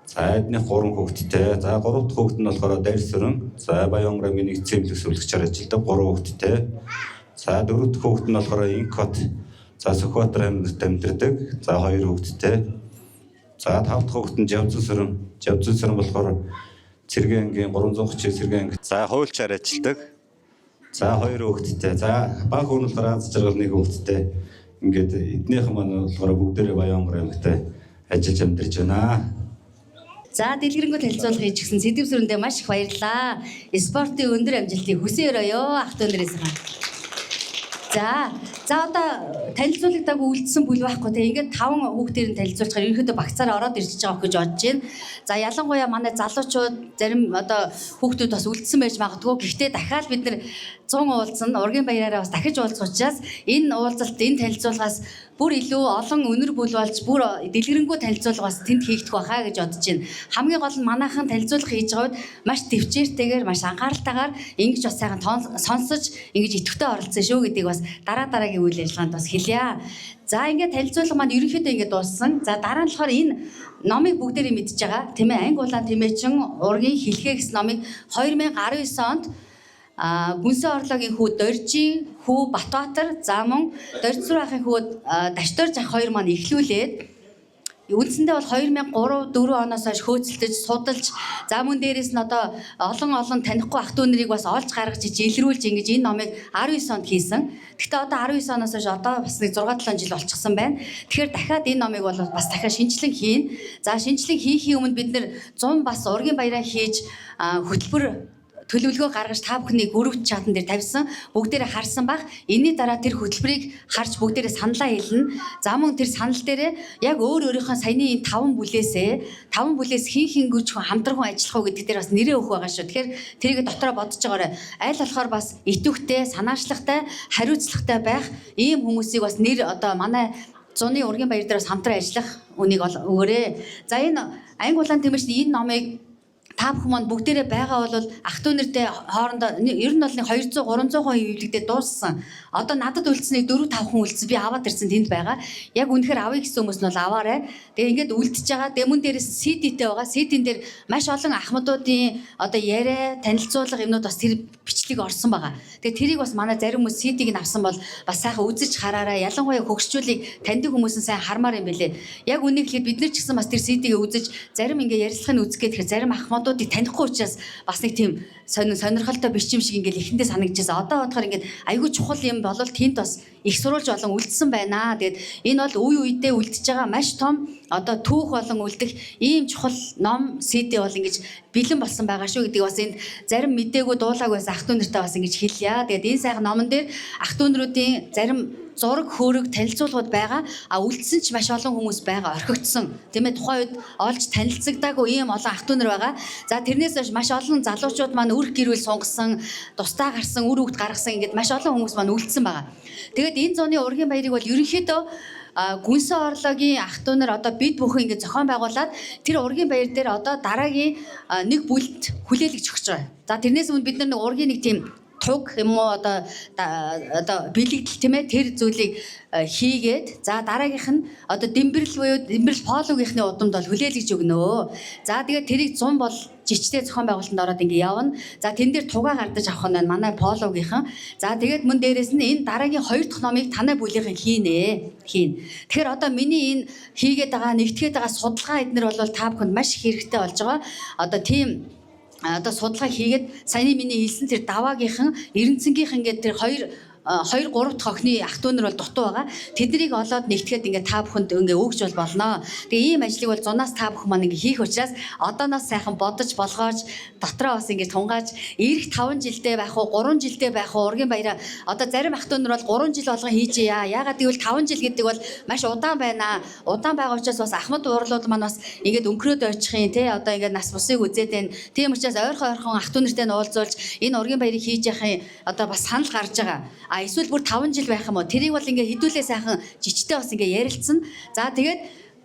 За эднийх 3 хүүхэдтэй. За 3 дахь хүүхэд нь болохоор Дарь Сүрэн. За Баянграмын нэгдсэн эмнэлэг сүүлгчээр ажилладаг 3 хүүхэдтэй. За 4 дахь хүүхэд нь болохоор Инкот. За Сүхбаатар аймагт амьдардаг. За 2 хүүхэдтэй. За 5 дахь хүүхэд нь Жавзан Сүрэн. Жавзан Сүрэн болохоор Цэргийн ангийн 330 Цэргийн анги. За хуульчаар ажилладаг. За 2 хүүхэдтэй. За баг хүн болохоор Аз Жаргал 1 хүүхэдтэй. Ингээд эднийхэн маань болохоор бүгдээрээ Баянгар аймагт ажиллаж амьдарч байна. За дэлгэрэнгүй танилцуулга хийж гисэн Сэдэв Сүрэндээ маш их баярлалаа. Спортын өндөр амжилтыг хүсэн өрөөё ах дүүнэрээс маань. За одоо танилцуулгадаагүй үлдсэн бүл байхгүй те ингээд 5 хүүхдээр нь танилцуулчихаар ерөнхийдөө багцаараа ороод ирж байгаа гэж бодож байна. За ялангуяа манай залуучууд зарим одоо хүүхдүүд бас үлдсэн байж магадгүй. Гэхдээ дахиад бид нар 100 уулзсан ургийн баяраараа бас дахиж уулзах учраас энэ уулзалт энэ танилцуулгаас бүр илүү олон өнөр бүл болж бүр дэлгэрэнгүй танилцуулга бас тэнд хийгдэх байхаа гэж бодож байна. Хамгийн гол нь манайхан танилцуулга хийж байгаа үед маш төвчээртэйгээр маш анхааралтайгаар ингэж бас сайхан сонсож ингэж идэвхтэй оролцсон шүү гэдгийг бас дараагийн үйл ажиллагаанд бас хэлье. За ингээд танилцуулга маань ерөнхийдөө ингээд дууссан. За дараа нь болохоор энэ номыг бүгдээрээ мэдж байгаа. Тийм ээ анги улаан тэмээчин ургийн хэлхээ гэсэн номыг 2019 онд Гүнсэн орлогийн хүү Доржийн хүү Батбаатар за мөн Доржсүр ахын хүү Дашторж ах хоёр маань эхлүүлээд үндсэндээ бол 2003-4 оноос хойш хөөцөлдөж судалж за мөн дээрээс нь одоо олон танихгүй ах дүү нарыг бас олж гаргаж илрүүлж ингэж энэ номыг 19 онд хийсэн. Гэхдээ одоо 19 оноос хойш одоо бас нэг 6-7 жил болчихсон байна. Тэгэхээр дахиад энэ номыг бол бас дахиад шинжилэн хийн. За шинжилэн хийхийн өмнө бид нэр 100 бас ургийн баяраа хийж хөтөлбөр төлөвлөгөө гаргаж та бүхний гүрвч чатан дээр тавьсан бүгдээрээ харсан баг. Энийний дараа тэр хөтөлбөрийг харж бүгдээрээ саналаа хэлнэ. За мөн тэр санал дээрээ яг өөрийнхөө саяны энэ 5 бүлээс хин гүч хамтран ажиллах уу гэдэг дээр бас нэрээ өгөх байгаа шүү. Тэгэхээр тэрийг дотроо бодож байгаарай. Аль болохоор бас итвэхтэй, санаачлагтай, хариуцлагатай байх ийм хүмүүсийг бас нэр одоо манай зуны ургийн баяр дээр бас хамтран ажиллах үнийг өгөөрэй. За энэ анги улаан тэмээчний энэ номыг та бүхэн маань бүгдээрээ байгаа бол ах トゥ нэртэй хоорондоо ер нь бол 200 300% хөвлөгдөд дууссан. Одоо надад үлдсэнийг 4 5 хүн үлдсэн. Би аваад ирсэн тэнд байгаа. Яг үнэхээр авъя гэсэн хүмүүс нь бол аваарай. Тэгээ ингээд үлдчихэж байгаа. Тэгээ мөн дээрээс CD-тэй байгаа. CD-н дээр маш олон ахмадуудын одоо яриа, танилцуулга юмнууд бас тэр бичлэг орсон байгаа. Тэгээ тэрийг бас манай зарим хүмүүс CD-г нь авсан бол бас сайхан үзэж хараарай. Ялангуяа хөгшчүүлийг таньдаг хүмүүс нь сайн хармаар юм бэлээ. Яг үнийг хэлэхэд бид нар ч гэсэн бас тэр CD-г үзэж зарим ингээ ярилцлагыг үзэх гэхээр зарим ахмадуудыг танихгүй учраас бас нэг тийм сонирхолтой бичим шиг ингээл ихэндээ санагдчихсан. Одоо бодохоор ингээд айгүй чухал юм болол тэнд бас их сурвалж болон үлдсэн байна. Тэгээд энэ бол үе үедээ үлдэж байгаа маш том одоо түүх болон үлдэх ийм чухал ном CD бол ингэж бэлэн болсон байгаа шүү гэдгийг бас энд зарим мдээгүй дуулаагүй байсан ах トゥ нэртэй бас ингэж хэлье. Тэгээд энэ сайхан номон дээр ах トゥ нэрүүдийн зарим зураг хөөрөг танилцуулгууд байгаа. А үлдсэн ч маш олон хүмүүс байгаа, орхигдсон. Тийм ээ тухайн үед олж танилцагдаагүй ийм олон ах トゥ нар байгаа. За тэрнээс хойш маш олон залуучууд маань үр гэрүүл сунгасан, тусдаа гарсан, үр хөвгт гаргасан ингээд маш олон хүмүүс маань үлдсэн байгаа. Тэгээд энэ зууны ургийн баярыг бол ерөнхийдөө гүнсэн орлогын ах トゥ нар одоо бид бүхэн ингээд зохион байгуулад тэр ургийн баяр дээр одоо дараагийн нэг бүлд хүлээлгэж өгч байгаа. За тэрнээс өмнө бид нар нэг ургийн нэг тийм туг юм уу одоо бэлэгдэл тийм ээ тэр зүйлийг хийгээд за дараагийнх нь одоо дэмбэрэл буюу дэмбэрэл пологийнхны удамд бол хүлээлгэж өгнө. За тэгээд тэрийг 100 бол жичтэй зохион байгуулалтанд ороод ингэ явна. За тэн дээр тугаа гардаж авах нь манай пологийнхан. За тэгээд мөн дээрэс нь энэ дараагийн 2 дахь номыг танай бүлийнхэн хийнэ. Тэгэхээр одоо миний энэ хийгээд байгаа нэгтгээд байгаа судалгаа эднэр бол та бүхэнд маш их хэрэгтэй болж байгаа. Одоо тийм одоо судалгаа хийгээд саяны миний хэлсэн тэр даваагийнхан Эренцэнгийнхэн гэдэг тэр 2 3 дахь охины ах トゥ нар бол дутуу байгаа. Тэднийг олоод нэгтгэхэд ингээ та бүхэнд ингээ өгж бол болно. Тэгээ ийм ажлыг бол зунаас та бүхэн маань ингээ хийх учраас одооноос сайхан бодож болгоож дотроо бас ингээ тунгааж ирэх 5 жилдээ байх уу 3 жилдээ байх уу ургийн баяраа одоо зарим ах トゥ нар бол 3 жил болгон хийжээ. Яагаад гэвэл 5 жил гэдэг бол маш удаан байна. Удаан байгаа учраас бас ахмад уурлууд маань бас ингээд өнгөрөөд ойчих юм те одоо ингээд нас бусыг үзээд байна. Тийм учраас ойрхон ах トゥ нартай нь уулзуулж энэ ургийн баярыг хийж яхахын одоо бас санал гарч байгаа. А эсвэл бүр 5 жил байх юм уу? Тэрийг бол ингээ хэдүүлээ сайхан жичтэй бас ингээ ярилцсан. За тэгээд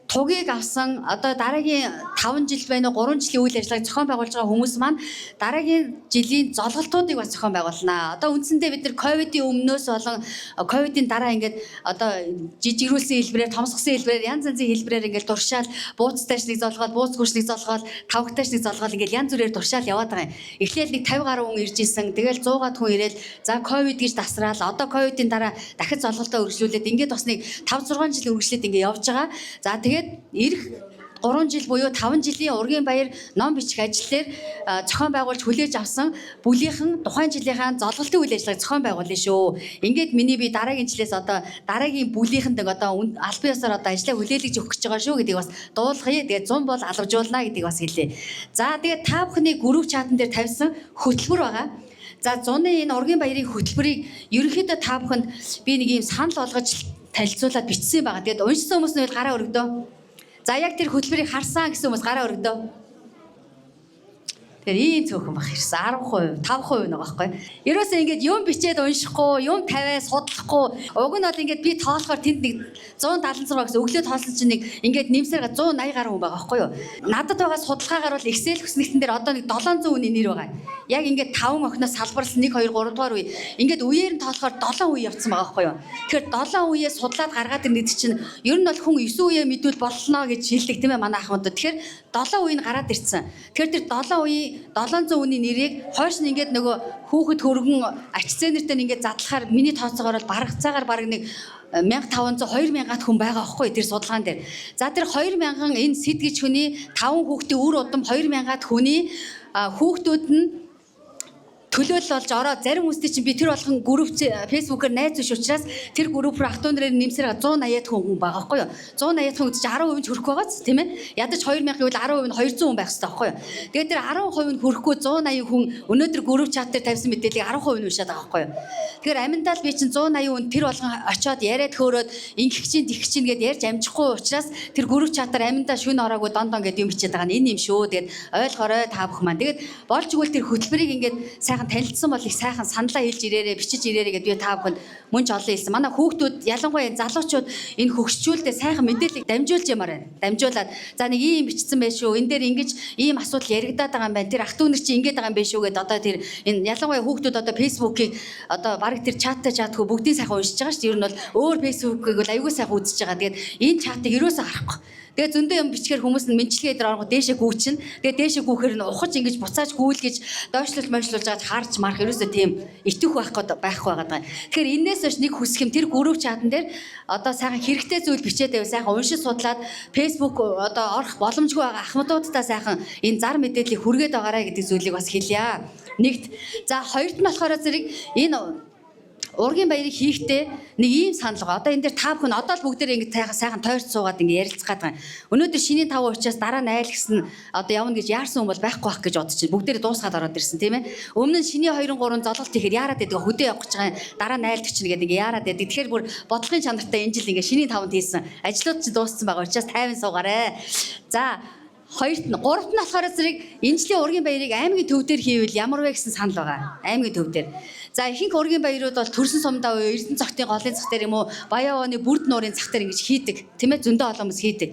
тугийг авсан одоо дараагийн 5 жил байна уу 3 жилийн үйл ажиллагааг зохион байгуулж байгаа хүмүүс маань дараагийн жилийн золголтуудыг бас зохион байгуулнаа. Одоо үндсэндээ бид нар ковидын өмнөөс болон ковидын дараа ингээд одоо жижигрүүлсэн хэлбэрээр томсгосон хэлбэрээр янз янзын хэлбэрээр ингээд дуршаал бууцтайчныг золгоод бууц гүшнийг золгоод тавгтайчныг золгоод ингээд янз бүрээр дуршаал яваад байгаа юм. Эхлээл нэг 50 гаруй хүн ирж исэн. Тэгэл 100 гад хүн ирээл за ковид гэж тасраал. Одоо ковидын дараа дахид золголтоо үргэлжлүүлээд ингээд бас нэг 5 6 жил үргэлжлээд ингээд явж байгаа. За тэгээд ирэх 3 жил буюу 5 жилийн ургийн баяр ном бичих ажлаар зохион байгуулж хүлээж авсан бүлийнхэн тухайн жилийнхаа золголтын үйл ажиллагааг зохион байгуулна шүү. Ингээд миний би дараагийн жилээс одоо дараагийн бүлийнхэнд одоо албан ёсоор одоо ажлаа хүлээлгэж өгөх гэж байгаа шүү гэдгийг бас дуулгая. Тэгээд 100 бол алгажуулна гэдгийг бас хэлье. За тэгээд та бүхний групп чатан дээр тавьсан хөтөлбөр байгаа. За 100-ны энэ ургийн баярын хөтөлбөрийг ерөнхийдөө та бүхэнд би нэг юм санал болгож танилцуулаад бичсэн байгаа. Тэгээд уншсан хүмүүс нь гараа өргөдөө. За яг тэр хөтөлбөрийг харсан гэсэн хүмүүс гараа өргөдөө. Тэр ийм цөөхөн баг ирсэн 10%, 5% нэг байхгүй. Ерөөсөө ингээд юм бичээд уншихгүй, юм тавиа судлахгүй. Уг нь бол ингээд би тоолохоор тэнд нэг 176 гэсэн өглөө тоолсон чинь нэг ингээд нэмсээр 180 гаруй хүн байгаа байхгүй юу. Надад байгаа судалгаагаар бол Excel хүснэгтэн дээр одоо нэг 700 хүний нэр байгаа. Яг ингээд 5 охноос салбарлсан 1 2 3 дугаар үе. Ингээд үеэр нь тоолохоор 7 үе явцсан байгаа байхгүй юу. Тэгэхээр 7 үеэ судлаад гаргаад ирнэ гэдэг чинь ер нь бол хүн 9 үеэ мэдвэл болно гэж хэлдэг тийм ээ манай ахмадууд. Тэгэхээр 7 үе нь гараад ирсэн. Тэгэхээр тэр 7 үе 700 хүний нэрийг хойш нь ингээд нөгөө хүүхэд хөргөн ач зээнэртэй ингээд задлахаар миний тооцоогоор бол барагцаагаар бараг нэг 1500 2000-аад хүн байгаа байхгүй тэр судалгаан дээр. За тэр 2000 энэ сэдгэж хүний 5 хүүхдийн үр удам 2000-аад хүний хүүхдүүд нь төлөөлөл болж ороод зарим хүмүүстэй чинь би тэр болгон групп фэйсбүүкээр найз биш учраас тэр групп руу ах トゥ нарын нэмсээр 180-аад хүн байгаа байхгүй юу. 180-аад хүн чинь 10% нь хүрэх байгааз тийм ээ. Ядаж 2000 гэвэл 10% нь 200 хүн байх хэрэгтэй байхгүй юу. Тэгээд тэр 10% нь хүрэхгүй 180 хүн өнөөдөр групп чат дээр тавьсан мэдээллийг 10% нь уншаад байгаа байхгүй юу. Тэгэхээр аминдаа л би чинь 180 хүн тэр болгон очиод яриад хөөрөөд ингэх чинь тэгэх чинь гэдээ ярьж амжихгүй учраас тэр групп чатаар аминдаа шүн ороогүй дондон гэдэг юм бичээд байгаа нь энэ юм шүү. Тэгээд ойлгоорой та бүх маань. Тэгээд болж игэл тэр хөтөлбөрийг ингээд сайхан сайхан танилцсан бол их сайхан саналаа хэлж ирээрээ, бичиж ирээрээ гэдээ та бүхэнд мөн ч олон хэлсэн. Манай хүүхдүүд ялангуяа энэ залуучууд энэ хөгшчүүлдээ сайхан мэдээллийг дамжуулж ямаар байна. Дамжуулаад за нэг ийм бичсэн байх шүү. Энэ дээр ингэж ийм асуудал яригадаад байгаа юм байна. Тэр ах トゥ унэр чи ингэж байгаа юм биш үү гэдээ одоо тэр энэ ялангуяа хүүхдүүд одоо фэйсбүүкийг одоо баг тэр чаттай чатгүй бүгдийг сайхан уншиж байгаа шүү дээ. Ер нь бол өөр фэйсбүүкийг бол аюулгүй сайхан үзэж байгаа. Тэгээд энэ чатыг ерөөсөө харахгүй. Тэгээ зөндөө юм бичгээр хүмүүс нь мэнчилгээ дээр орго дээшээ гүйчин. Тэгээ дээшээ гүйхээр нь ухаж ингэж буцааж гүйлгэж доошлол мойшлуулж байгаа харж марах ерөөсөө тийм итэх байхгүй байгаад байгаа. Тэгэхээр энээс хойш нэг хүсэх юм тэр групп чатан дээр одоо сайхан хэрэгтэй зүйл бичээд байв сайхан уншиж судлаад Facebook одоо орох боломжгүй байгаа ахмадуудтай сайхан энэ зар мэдээллийг хүргээд байгаарай гэдэг зүйлийг бас хэлье. Нэгт за хоёрт нь болохоор зэрэг энэ ургийн баярыг хийхдээ нэг ийм санал байгаа. Одоо энэ дээр та бүхэн одоо л бүгдээрээ ингэ сайхан тойрч суугаад ингэ ярилцах гэдэг. Өнөөдөр шинийн 5 учраас дараа нь айл гэсэн одоо явна гэж яарсан хүн бол байхгүй байх гэж бодож чинь бүгдээрээ дуусгаад ороод ирсэн тийм ээ. Өмнө нь шинийн 2 3 золголт ихээр яарад байдаг хөдөө явах гэж байгаа дараа нь айл төчнө гэдэг ингэ яарад байдаг. Тэгэхээр бүр бодлогын чанартай энэ жил ингэ шинийн 5-нд хийсэн ажлууд чинь дууссан байгаа учраас тайван суугаарай. За хоёрт нь гуравт нь болохоор зэрэг энэ жилийн ургийн баярыг аймгийн төв дээр хийвэл ямар вэ гэсэн санал байгаа. Аймгийн төв дээр. За ихэнх ургийн баярууд бол төрсөн сумдаа уу Эрдэнэ цогтын голын цах дээр юм уу Баян-Овооны бүрд нуурын цах дээр ингэж хийдэг. Тийм ээ зөндөө олон хүмүүс хийдэг.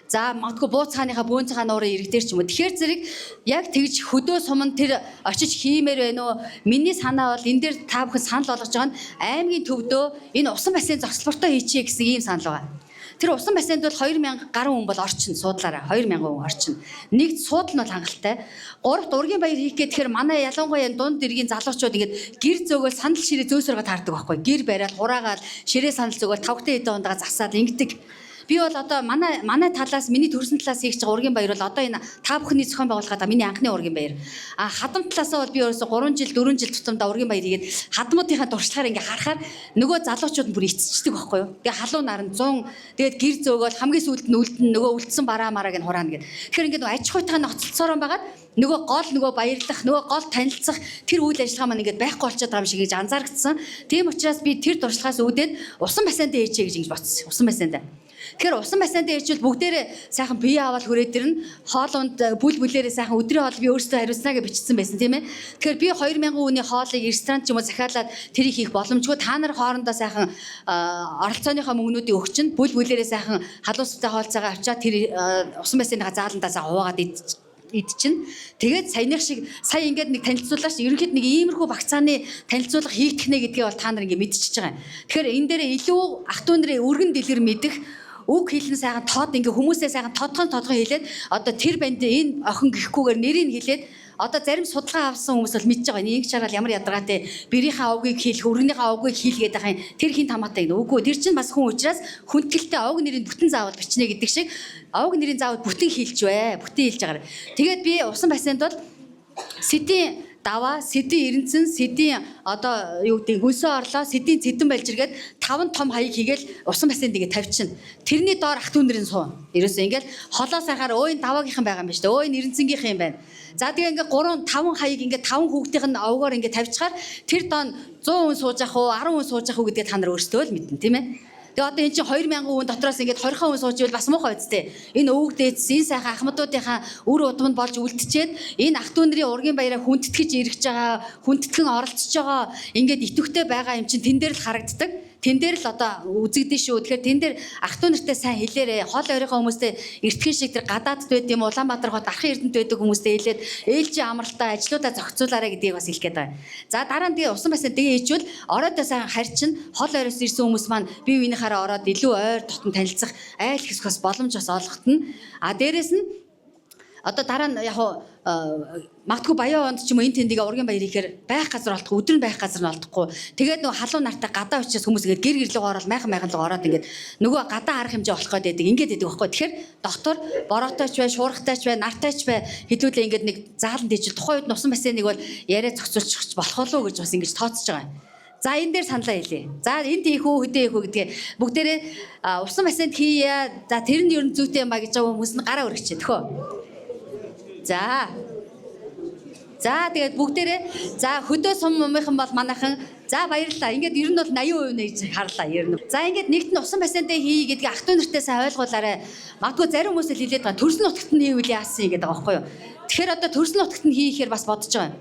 За магадгүй бууц ханыхаа бөөн цагаан нуурын иргэдэр ч юм уу. Тэгэхээр зэрэг яг тэгж хөдөө суманд тэр очиж хиймээр байна уу? Миний санаа бол энэ дээр та бүхэн санал болгож байгаа нь аймгийн төвдөө энэ усан бассейн зогсолбортой хийчихье гэсэн ийм санал байгаа. Тэр усан бассейнд бол 2000 гаруй хүн бол орчин суудлаараа 2000 хүн орчин. Нэгд суудал нь бол хангалттай. Гуравт ургийн баяр хийх гэхээр манай ялангуяа дунд дэргийн залуучууд ингээд гэр зөөгөл санал ширээ зөөсөргө таардаг байхгүй. Гэр бариад хураагаал ширээ санал зөөгөл 5-т хэдэн ундаа засаад ингэдэг. Би бол одоо манай талаас миний төрсөн талаас хийж байгаа ургийн баяр бол одоо энэ та бүхний зохион байгуулахад миний анхны ургийн баяр. Хадам талаасаа бол би өөрөөсө 3 жил 4 жил тутамдаа ургийн баяр хийгээд хадмуудынхаа туршлагаар ингээ харахаар нөгөө залуучууд нь бүр эцэцдэг байхгүй юу. Тэгээ халуун наран 100 тэгээд гэр зөөгөөл хамгийн сүүлд нь үлдэн нөгөө үлдсэн бараа марааг нь хураана гэд. Тэгэхээр ингээ нөгөө аж ахуйтай ноцолцоороо байгаад нөгөө гол нөгөө баярлах нөгөө гол танилцах тэр үйл ажиллагаа маань ингээд байхгүй болчиход байгаа юм шиг гэж анзаарчихсан. Тийм учраас би тэр туршлагаас үүдээд усан бассейнд хийчихье гэж бодсон. Усан бассейнд. Тэгэхээр усан бассейнд иржүүл бүгдээрээ сайхан бие аваад хүрээд ирнэ. Хоолунд бүл бүлээрээ сайхан өдрийн хоол би өөрсдөө хариуцнаа гэж бичсэн байсан тийм ээ. Тэгэхээр би 2000 хүний хоолыг ресторан ч юм уу захиалаад тэрийг хийх боломжгүй. Та нар хоорондоо сайхан оролцооныхоо мөнгнүүдийг өгчин. Бүл бүлээрээ сайхан халуустай хоолцоогоо авчаад тэр усан бассейнийхаа зааландаасаа хуваагаад идчин. Тэгээд саяных шиг сая ингээд нэг танилцуулаач ерөнхийд нэг иймэрхүү багцааны танилцуулга хийх нэ гэдгээ бол та нар ингээд мэдчихэж байгаа юм. Тэгэхээр энэ дээр илүү ах トゥ нарын өргөн дэлгэр мэдэх үг хэлэн сайхан тод ингээ хүмүүсээ сайхан тодхон хэлээд одоо тэр банд энэ охин гэхгүйгээр нэрийг хэлээд одоо зарим судалгаа авсан хүмүүс бол мэдж байгаа. Нэг чараад ямар ядаргаатай бэрийнхээ овгийг хийх, өргөнийхээ овгийг хийлгээд байгаа юм. Тэр хин тамаатай гэнэ. Үгүй тэр чинь бас хүн учраас хүндгэлтэй овг нэрийн бүтэн заавал бичнэ гэдэг шиг овг нэрийн заавал бүтэн хийлж бай. Бүтэн хийлж байгаа. Тэгээд би усан бассейнд бол сэдийн даваа, сэдийн эренцэн, сэдийн одоо юу гэдэг хөлсөө орлоо, сэдийн цэдэн балжиргээд 5 том хаяг хийгээл усан бассейнд ингээ тавьчихна. Тэрний доор ах トゥ нарын суун. Ерөөсөө ингээл холоос харахаар өө энэ даваагийнхан байгаа юм байна шүү дээ. Өө энэ эренцэнгийнхэн юм байна. За тэгээ ингээ 3 5 хаяг ингээ 5 хүүхдийнх нь овгоор ингээ тавьчихаар тэр доон 100 хүн сууж ах уу, 10 хүн сууж ах уу гэдгээ та нар өөрсдөө л мэднэ, тийм ээ. Тэгээ одоо эн чинь 2000 хүн дотроос ингээд 20 хүн сууж ивэл бас муухай үстэй. Энэ өвөг дээдс, энэ сайхан ахмадуудынхаа үр удманд болж үлдчихэд энэ ах トゥ нарын ургийн баяраа хүндэтгэж ирж байгаа, хүндэтгэн оролцож байгаа ингээд итвэхтэй байгаа юм чинь тэн дээр л харагддаг. Тэн дээр л одоо үзэгдэн шүү. Тэгэхээр тэн дээр ах トゥ нартай сайн хэлээрээ хол ойрынхоо хүмүүстэй эртхэн шиг тэр гадаадд байд юм Улаанбаатар хот ахын эрдэнэт байдаг хүмүүстэй хэлээд ээлжийн амралтаа ажлуудаа зохицуулаарай гэдгийг бас хэлэх гээд байгаа. За дараа нь тэгээ усан бассейн тэгээ хийжүүл ороодоо сайн харчин хол ойроос ирсэн хүмүүс маань бие биенийхаараа ороод илүү ойр дотн танилцах айл хэсэх бас боломж бас олгохтно. Дээрэс нь одоо дараа нь яг магадгүй Баян-Овоонд ч юм уу энэ тэндийг ургийн баяр хийхээр байх газар олдохгүй, өдөр нь байх газар нь олдохгүй. Тэгээд нөгөө халуун нартай гадаа учраас хүмүүс ингээд гэр гэрлэг ороод майхан луг ороод ингээд нөгөө гадаа арах хэмжээ олох гээд байдаг. Ингээд байдаг байхгүй. Тэгэхээр доктор бороотойч бай, шуурхтайч бай, нартайч бай хэдүүлээ ингээд нэг зааланд ижил тухайн үед нусан бассейныг бол яриа зохицуулчих болох болов уу гэж бас ингэж тооцож байгаа юм. За энэ дээр саналаа хэлье. За энд хийх үү, хөдөө хийх үү гэдгээ бүгдээрээ усан бассейнд хийя. За тэр нь ер нь зүйтэй юм ба гэж байгаа хүмүүс нь гараа өргөчээ төхөө. За тэгээд бүгдээрээ за хөдөө сум мумынхан бол манайхан за баярлалаа. Ингээд ер нь бол 80% нээж харлаа ер нь. За ингээд нэгт нь усан бассейндээ хий гэдгийг ах トゥ нартай сайн ойлгуулаарай. Магадгүй зарим хүмүүс л хэлээд байгаа. Төрсөн нутагт нь хийвэл яасан гэдэг байгаа байхгүй юу. Тэгэхээр одоо төрсөн нутагт нь хийхээр бас бодож байгаа юм.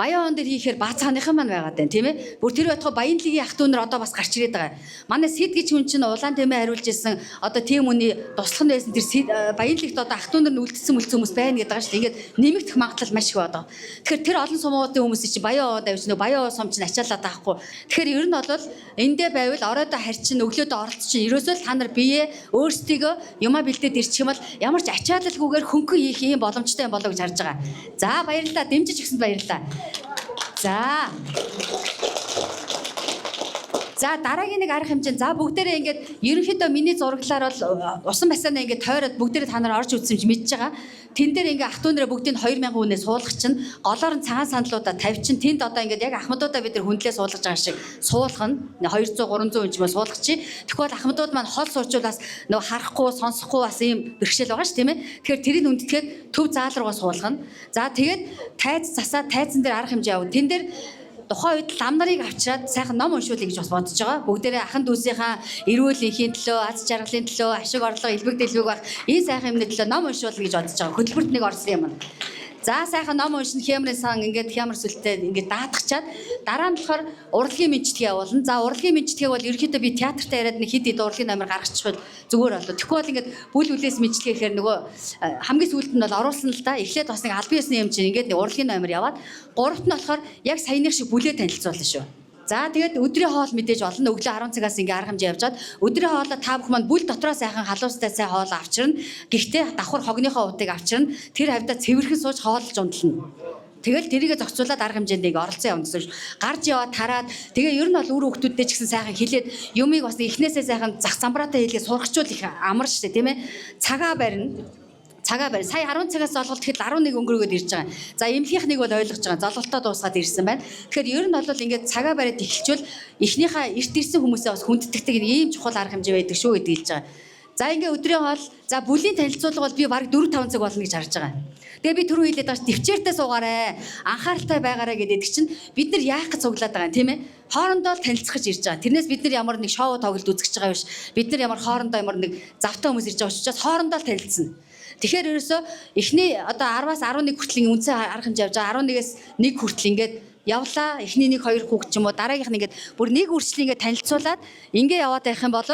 Баян он дээр хийхээр баацааныхан маань байгаад байна тийм ээ. Бүр тэр байтугай Баян лигийн ах トゥ унэр одоо бас гарч ирээд байгаа. Манай Сэд гэж хүн чинь улаан тэмээ хариулж ирсэн одоо тийм үний туслах нь байсан тэр Баян лигт одоо ах トゥ унэр нь үлдсэн хүмүүс байна гэдэг байгаа шүү дээ. Ингээд нэмэгдэх магадлал маш их байдаг. Тэгэхээр тэр олон сумуудын хүмүүс чинь Баян он давж нэг Баян сум чинь ачаалаад байхгүй. Тэгэхээр ер нь бол эндээ байвал оройдоо харьчин өглөөдөө оролцсон ерөөсөө л та нар бие өөрсдийгөө юмаа бэлдээд ирчих юм бол ямар ч ачаалалгүйгээр хөнгөн хийх юм боломжтой юм болоо гэж харж байгаа. За баярлалаа. Дэмжиж өгсөнд баярлалаа. За дараагийн нэг арга хэмжээ. За бүгдээрээ ингээд ерөнхийдөө миний зураглаар бол усан бассейнаа ингээд тойроод бүгдээрээ та нар орж үзсэн юм мэдж байгаа. Тэн дээр ингээд ах トゥ унраа бүгдийг 2000 хүнээс суулгах чинь голоор нь цагаан сандлуудаа тавьчин тэнд одоо ингээд яг ахмадуудаа бид нар хүндлээ суулгаж байгаа шиг суулгах нь 200 300 хүн ч юм уу суулгах чи. Тэгвэл ахмадууд маань хол сурчулаас нөгөө харахгүй сонсохгүй бас ийм бэрхшээл байгаа ш тийм ээ. Тэгэхээр тэрийг үндтгэхэд төв заалруугаа суулгах нь. За тэгээд тайз засаа тайзан дээр арга хэмжээ авах. Тэн дээр тухайн үед лам нарыг авчираад сайхан ном уншуулъя гэж бас бодож байгаа. Бүгдээрээ ахын дүүсийнхаа эрүүл энхийн төлөө, аз жаргалын төлөө, ашиг орлого, элбэг дэлбэг байх энэ сайхан юмны төлөө ном уншуулъя гэж бодож байгаа. Хөтөлбөрт нэг орсон юм. За сайхан ном уншин хямрын сан ингээд хямар сүлтээ ингээд даатгачаад дараа нь болохоор урлагийн мэдчилгээ явуулна. За урлагийн мэдчилгээг бол ерөнхийдөө би театртаа яриад нэг хэд хэд урлагийн номер гаргачихвал зүгээр болоо. Тэгэхгүй бол ингээд бүл бүлээс мэдчилгээ гэхээр нөгөө хамгийн сүүлд нь бол оруулсан л да. Эхлээд бас нэг албан ёсны юм чинь ингээд нэг урлагийн номер яваад гуравт нь болохоор яг саяных шиг бүлээ танилцуулна шүү. За тэгээд өдрийн хоол мэдээж олно. Өглөө 10 цагаас ингээ арга хэмжээ явжгаад өдрийн хоолоо та бүхэн маань бүл дотроо сайхан халуустай цай хоол авчирна. Гэхдээ давхар хогныхоо утыг авчирна. Тэр хавьда цэвэрхэн сууж хоолж ундлна. Тэгэл тэрийгэ зохицуулаад арга хэмжээнд ингээ оролцсон явна гэсэн. Гарч яваад тараад тэгээ ер нь бол үр хөвгтүүдтэй ч гэсэн сайхан хилээд юмыг бас эхнээсээ сайхан зах замбраатаа хийлгээ сургачвал их амар штэ тийм ээ. Цагаа барина. Цагаа барь. Сая 10 цагаас золголт гэхэд 11 өнгөрөөд ирж байгаа. За эмнэлгийнхнийг бол ойлгож байгаа. Золголтоо дуусгаад ирсэн байна. Тэгэхээр ер нь бол ингээд цагаа бариад эхэлчихвэл эхнийхээ эрт ирсэн хүмүүсээ бас хүндэтгдэг ийм чухал арга хэмжээ байдаг шүү гэдэг хэлж байгаа. За ингээ өдрийн хоол, за бүлийн танилцуулга бол би бараг 4-5 цаг болно гэж харж байгаа. Тэгээ би түрүү хэлээд байгаа ш төвчээртэй суугаарай. Анхааралтай байгаарай гэдэг чинь бид нар яах гэж цуглаад байгаа юм тийм ээ. Хоорондоо л танилцах гэж ирж байгаа. Тэрнээс бид нар ямар нэг шоу тоглолт үзэж байгаа биш. Бид нар ямар хоорондоо ямар нэг завтай хүмүүс ирж байгаа учраас хоорондоо л танилцсан. Тэгэхээр ерөөсөө эхний одоо 10-аас 11 хүртэл үндсэн арга хэмжээ явж байгаа. 11-ээс 1 хүртэл ингээд явлаа. Эхний 1-2 хүүхэд ч юм уу дараагийнх нь ингээд бүр нэг үрчлээ ингээд танилцуулаад ингээ яваад байх юм бол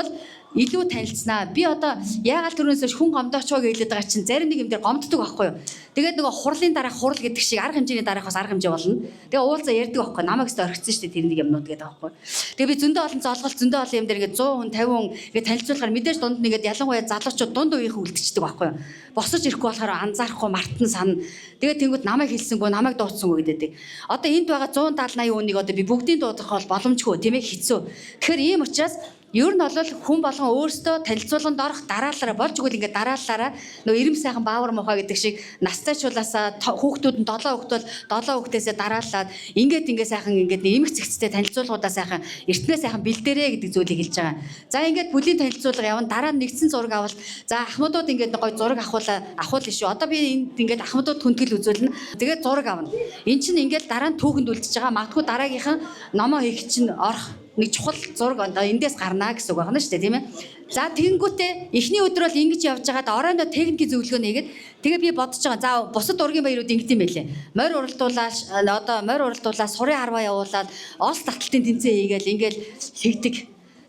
илүү танилцнаа. Би одоо яагаад түрүүнээс хүн гомдоочоо гэж хэлээд байгаа чинь зарим нэг юм дээр гомддог байхгүй юу. Тэгээд нөгөө хурлын дараах хурал гэдэг шиг арга хэмжээний дараах бас арга хэмжээ болно. Тэгээ уулзаа ярьдаг байхгүй намайг өстө орхисон шүү дээ тэр нэг юмнууд гэдэг байхгүй. Тэгээ би зөндөө олон золголт зөндөө олон юм дээр ингээд 100 хүн 50 хүн ингээд танилцуулахаар мэдээж дунд нэгээд ялангуяа залуучууд дунд үеийнхэн үлдчихдэг байхгүй юу. Босож ирэхгүй болохоор анзаарахгүй мартан сана. Тэгээд тэнгууд намайг хэлсэнгөө намайг дуудсангүй гэдэг. Одоо энд байгаа 170 80 хүнийг одоо би бүгдийг дуудах бол боломжгүй тийм ээ хэцүү. Тэгэхээр ийм учраас ер нь бол хүн болгон өөрсдөө танилцуулганд орох дараалалаа болж игэл ингээд дараалалаараа нөгөө ирэм сайхан баавар мухаа гэдэг шиг настайчулаасаа хүүхдүүд нь 7 хүүхд бол 7 хүүхдээсээ дараалаад ингээд сайхан ингээд эмх зэгцтэй танилцуулгуудаа сайхан эртнээ сайхан бэлдээрээ гэдэг зүйлийг хэлж байгаа. За ингээд бүлийн танилцуулга явна дараа нь нэгдсэн зураг авал за ахмадууд ингээд гой зураг авахул шүү. Одоо би энд ингээд ахмадууд хүндгэл үзүүлнэ. Тэгээд зураг авна. Эн чинь ингээд дараа нь түүхэнд үлдчихэж байгаа. Магадгүй дараагийнхан номоо хийх чинь орох нэг чухал зураг одоо эндээс гарнаа гэсэн үг байна шүү дээ тийм ээ. За тэгэнгүүтээ эхний өдөр бол ингэж явж байгаад оройндоо техникийн зөвлөгөө нэгээд тэгээ би бодож байгаа. За бусад ургийн баярууд ингэт юм байлээ. Морь уралдуулаад сурын харваа явуулаад оос таталтын тэмцээн хийгээл ингээл хийдэг.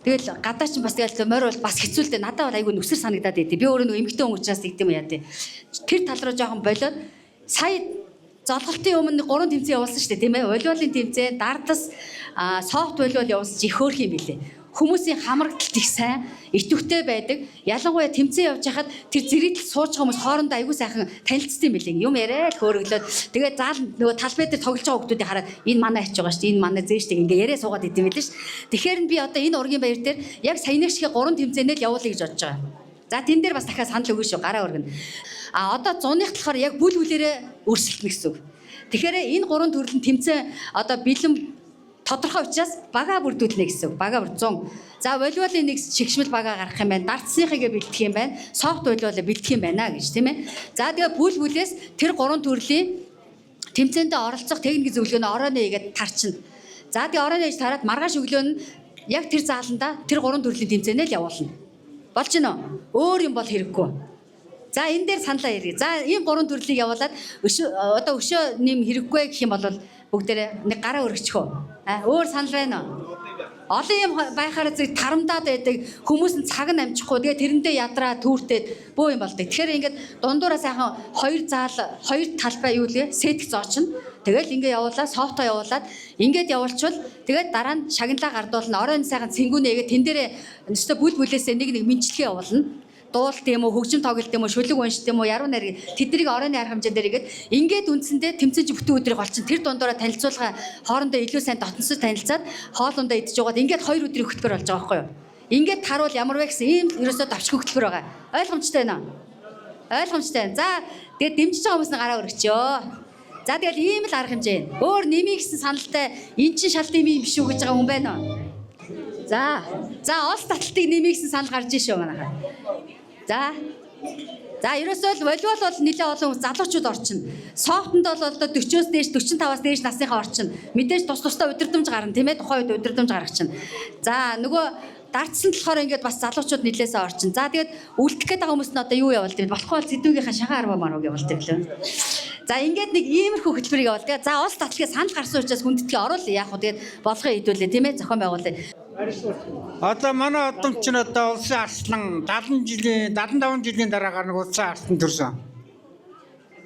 Тэгэл гадаа ч бас тэгэл морь бол бас хэцүү л дээ. Надад бол айгүй нүсэр санагдаад байдیں۔ Би өөрөө нөгөө эмэгтэй хүн учраас тэгдэм яа дээ. Тэр тал руу жоохон болоод сая золголтын өмнө 3 тэмцээн явуулсан шүү дээ тийм ээ. Волейболын тэмцээн, дартас, софт волейбол явуулсан чи их хөөрх юм билээ. Хүмүүсийн хамрагдалт их сайн, итвэхтэй байдаг. Ялангуяа тэмцээн явж хахад тэр зэрэгтэл сууж байгаа хүмүүс хоорондоо айгүй сайхан танилцсан юм билээ. Юм яриад хөөрөглөөд тэгээд заал нөгөө талбай дээр тоглож байгаа хүмүүсийг хараад энэ манай ачиж байгаа шүү дээ. Энэ манай зээштэй ингээ яриа суугаад идэм билээ ш. Тэгэхээр би одоо энэ ургийн баяр дээр яг саяны шиг 3 тэмцээнэл явуулъя гэж бодож байгаа. За тэн дээр бас дахиад санал өгнө шүү. Гараа өргөнө. Одоо 100-ных болохоор яг бүл бүлээрээ өрсөлдөнө гэсэн үг. Тэгэхээр энэ 3 төрлийн тэмцээн одоо бэлэн тодорхой учраас бага бүрдүүлнэ гэсэн үг. Бага бүр 100. За волейболын нэг шигшмэл бага гаргах юм байна. Дартсныхыгээ бэлдэх юм байна. Софт волейболоо бэлдэх юм байна гэж тийм ээ. За тэгээ бүл бүлээс тэр 3 төрлийн тэмцээндээ оролцох техникийн зөвлөгөөний оройно игээд тарчна. За тэгээ оройно ээж тараад маргааш өглөө нь яг тэр зааланда тэр 3 төрлийн тэмцээнээ л явуулна. Болж гинөө. Өөр юм бол хэрэггүй. За энэ дээр саналаа ярив. За ийм 3 төрлийг явуулаад өшөө нэм хэрэггүй гэх юм бол бүгдээрээ нэг гараа өргөчихөө. Өөр санал байна уу? Олон юм байхаараа зэрэг тарамдаад байдаг хүмүүс нь цаг нь амжихгүй тэгээ тэрэндээ ядраа түүртээд бөө юм болдог. Тэгэхээр ингээд дундуура сайхан хоёр талбай юу лээ сетик зоочно. Тэгэл ингээд явуулаад софто явуулаад ингээд явуулчвал тэгээд дараа нь шагналаа гардуулна. Оройн сайхан цэнгүүнээгээ тэн дээрээ өстө бүл бүлээсээ нэг мэнчилгээ явуулна. Дуулт юм уу, хөгжим тоглолт юм уу, шүлэг уншт юм уу, яруу найр тэднийг оройны арга хэмжээ дээр ингээд үндсэндээ тэмцэж бүтэн өдрийг олчин тэр дундуура танилцуулга хоорондоо илүү сайн дотносож танилцаад хоолундаа идэж угаад ингээд 2 өдрийн хөтөлбөр болж байгаа байхгүй юу? Ингээд таруул ямар вэ гэсэн ийм ерөөсөө давчгүй хөтөлбөр байгаа. Ойлгомжтой байна уу? Ойлгомжтой байна. За тэгээд дэмжиж байгаа хүмүүс нь гараа өргөчөө. За тэгэл ийм л арга хэмжээ. Өөр нэмий гэсэн саналтай эн чин шалт юм биш үү гэж байгаа хүн байна уу? За олс таталтыг нэмий гэсэн санал гарч ишээ манайхаа. За ерөөсөө волейбол бол нэлээд олон залуучууд орчин. Софтонд бол одоо 40-оос дээш 45-аас дээш насныхаа орчин. Мэдээж тусдаа удирдамж гарна тийм ээ тухайн үед удирдамж гаргачихна. За нөгөө дартсан болохоор ингээд бас залуучууд нэлээсээ орчин. За тэгээд үлдэх гээд байгаа хүмүүс нь одоо юу явуулдаг? Болохгүй бол зэдвгийнхаа шагаан арба маруу явуулдаг лөө. За ингээд нэг иймэрхүү хөтөлбөрийг явуулдаг. За улс татлагыг санал гарсан учраас хүндэтгэл оруулъя яах вэ? Тэгээд болгоо идүүлээ тийм ээ зохион байгуулъя. Одоо манай одомч нь одоо улсын арслан 75 жилийн дараагаар нэг улсын арслан төрсөн.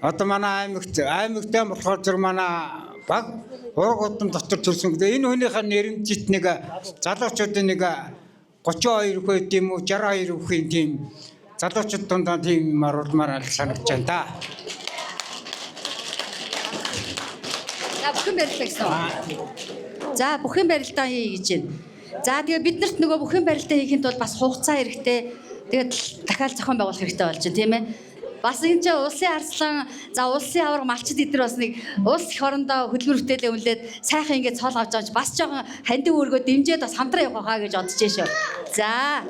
Одоо манай аймагтай болохоор зөв манай баг ургуудын дотор төрсөн. Энэ хүнийхээ нэрмжит нэг залуучуудын нэг 32 хөө тийм үү 62 хүүхийн тийм залуучууд дундаа тийм маруулмаар санагдаж байна да. За бүхэн барилдаа гэсэн. За бүхэн барилдаа хий гэж байна. За тэгээ биднэрт нөгөө бүхэн барилдаа хийхэд бол бас хугацаа хэрэгтэй. Тэгээд дахиад зохион байгуулах хэрэгтэй болж байна тийм ээ. Бас энэ чинь улсын арслан за улсын аварга малчид эдгээр бас нэг улс их орондоо хөдөлмөр бүтээлээ үнэлээд сайхан ингээд цоол авч авч бас жоохон хандив өргөө дэмжээд бас хамтраа явах хаа гэж бодож шүү. За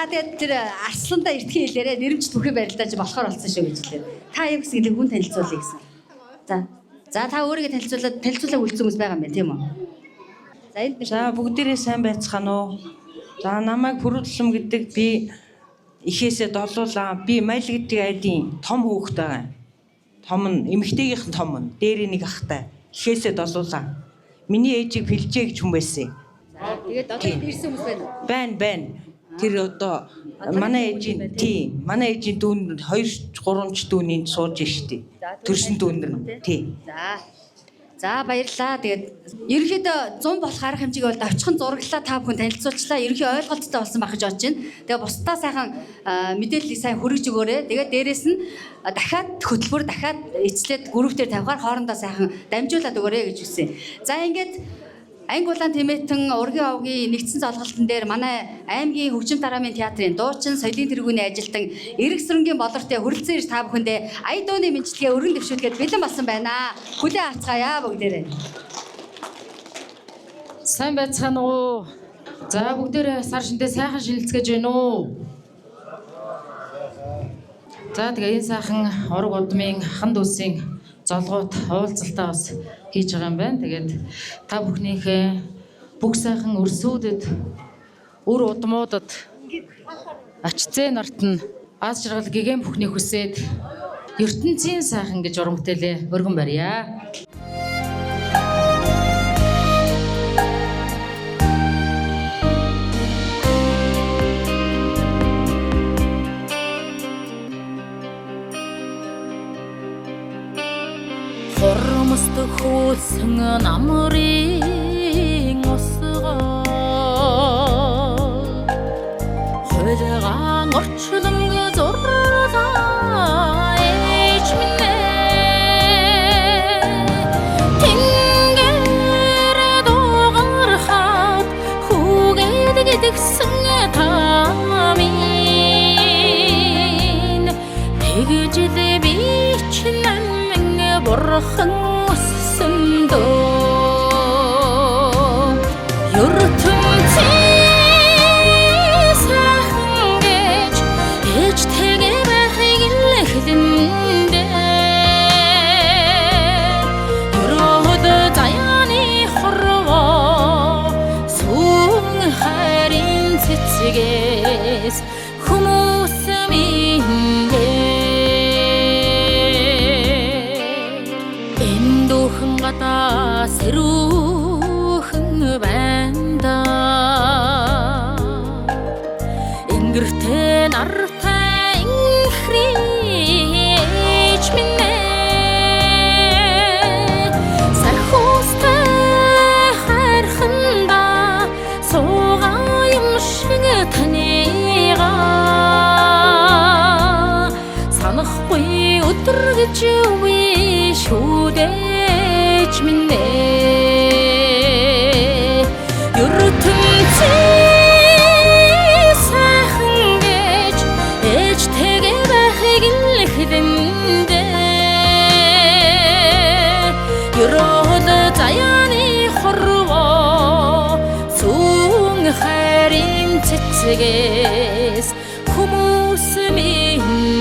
тэгээд тэр арсландаа эртхэн хэлээрээ нэрмжт бүхэн барилдаа чи болохоор болсон шүү гэж хэлээ. Та юм гэсэн хүн танилцуулъя гэсэн. За та өөрийгөө танилцуулаад үлдсэн хүмүүс байгаа юм байна тийм үү? За бүгдээрээ сайн байцгаана уу? За намайг Пүрүдлэм гэдэг би ихээсээ долуулаа. Би Майл гэдэг айдын том хүүхэд байгаа. Том нь эмэгтэйгийнхэн том нь. Дээрээ нэг ахтай. Ихээсээ долуулаа. Миний ээжийг Филжээ гэж хүн байсан. За тэгээд одоо ирсэн хүмүүс байна уу? Байна. Тэр одоо манай ээжийн дүүн 2-3 дүүний сууж штий. Төрсөн дүүнэр тий. За баярлалаа. Тэгээд ерөнхийдөө 100 болох арга хэмжээг бол давчхан зураглалаа та бүхэн танилцуулчлаа. Ерөнхий ойлголттой болсон байх гэж бодож байна. Тэгээд бусдаа сайхан мэдээллийг сайн хүргэж өгөөрэй. Тэгээд дээрэс нь дахиад хөтөлбөр дахиад эцлээд группээр тавихаар хоорондоо сайхан дамжуулаад өгөөрэй гэж хүсье. За ингээд Анги улаан тэмээтэн ургийн овгийн нэгдсэн золголтын дээр манай аймгийн хөгжим тараамын театрын дуучин соёлын тэргүүний ажилтан эрэг сүрэнгийн болортой хүрэлцэн ирж та бүхэндээ ая дууны мэдлэгээ өргөн дэвшүүлгээд бэлэн болсон байна. Хүлээн авцгаая бүгдээрээ. Сайн байцгаана уу? За бүгдээрээ сар шиндээ сайхан шинэлцгээж байна уу? За тэгээ энэ сайхан ураг удмын ханд үсийн золгоот уулзалтаа бас хийж байгаа юм байна. Тэгээд та бүхнийхээ бүх сайхан өрсүүдэд, үр удмуудад, ачцээ нарт нь аз жаргал гэгээн бүхний хүсээд ертөнцийн сайхан гэж уран бүтээлээ өргөн барья. Хормостог хөөсөн намрын усгаа хөлөгаан орчлон зурлаа ээж минь тэнгэр дуугархад хүүгээд гэдгсэн тамин тэгж л би чинь бурхан өссөн дөө ертөнцийн сайхан гэж ээжтэйгээ байхыг л хэлэндээ өрөөд заяаны хорвоо сүн хайрын цэцгээс хүмүүс минь дүүхэн гадаа сэрүүхэн байна да ингэртэй нартай инхрийч минь сархустай хайрханда суугаа юм шиг танига санахгүй өдөр гэж үгүй шүдэж минь ертөнцийн сайхан гэж ээжтэйгээ байхыг л хэдэндээ ерөөд заяаны хорвоо зүүн хайрын цэцгээс хүмүүс минь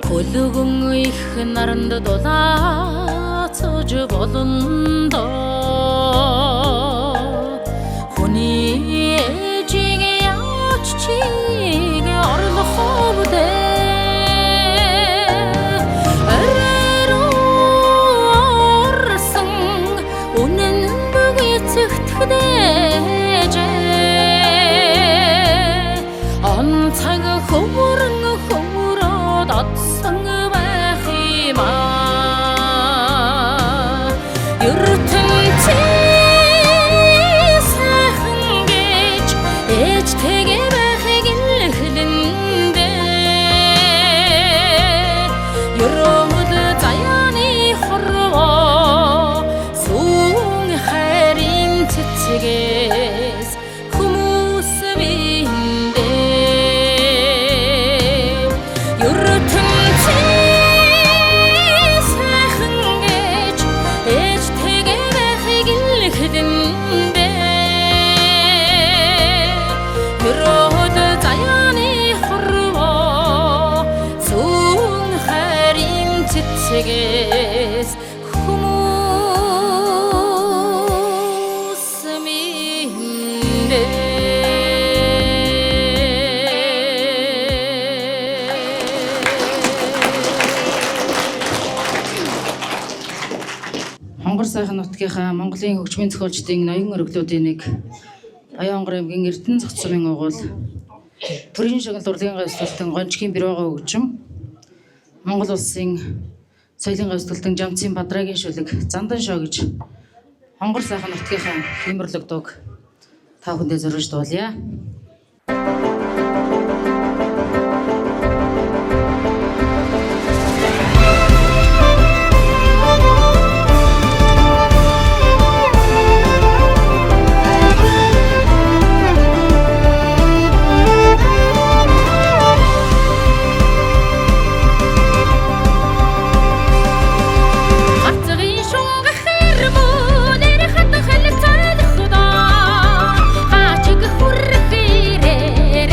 хөлгөн их наранд дулаацж болондоо хүний ээжийг яач чиг орлох хөдөө орсон үнэн бүгэцэгтгэдэж он цаг хөвөрн атсан байх юм ертөнцийн сайхан гэж ээжтэйгээ байхыг л хэдэндээ ерөөд заяаны хорвоо зүүн хайрын цэцгээс хүмүүс минь цэцгээс хүмүүс минь Хонгор сайхан нутгийнхаа Монголын хөгжмийн зохиолчдын ноён өргөлүүдийн нэг Баянгор аймгийн Эрдэнэ зах цумын агуул төрийн шагнал урлагийн гайвсгалтын гончгийн бюрогоо хөгжим Монгол улсын соёлын гайвсгалтын Жамцын Бадрагийн шүлэг Зандан шоо гэж Хонгор сайхан нутгийнхаа хэмэрлэг дуг та бүхэндээ зориулж дуулъя. Хачиг хүрхээр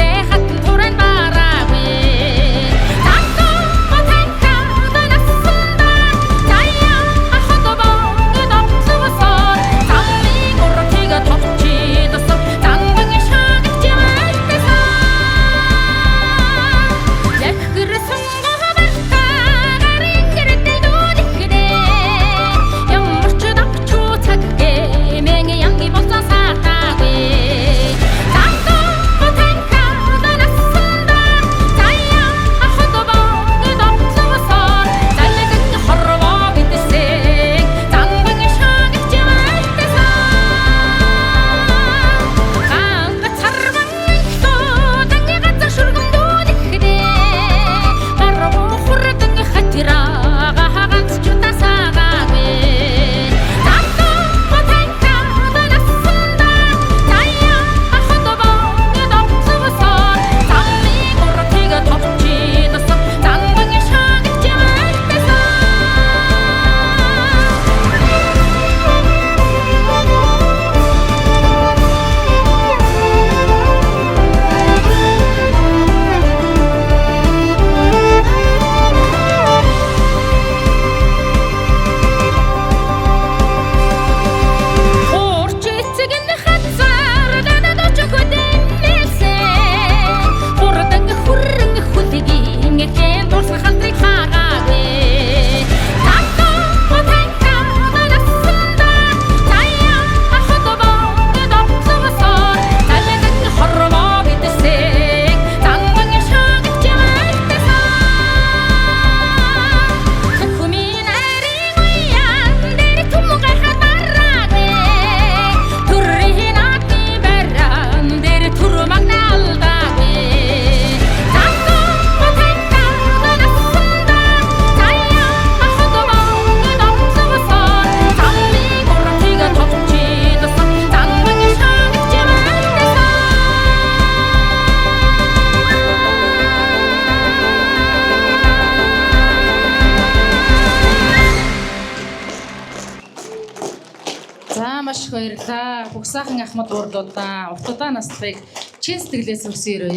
маш их баярлалаа. Бүх сайхан ахмад уурлуудаа уртдаа наслахыг чин сэтгэлээс хүсье.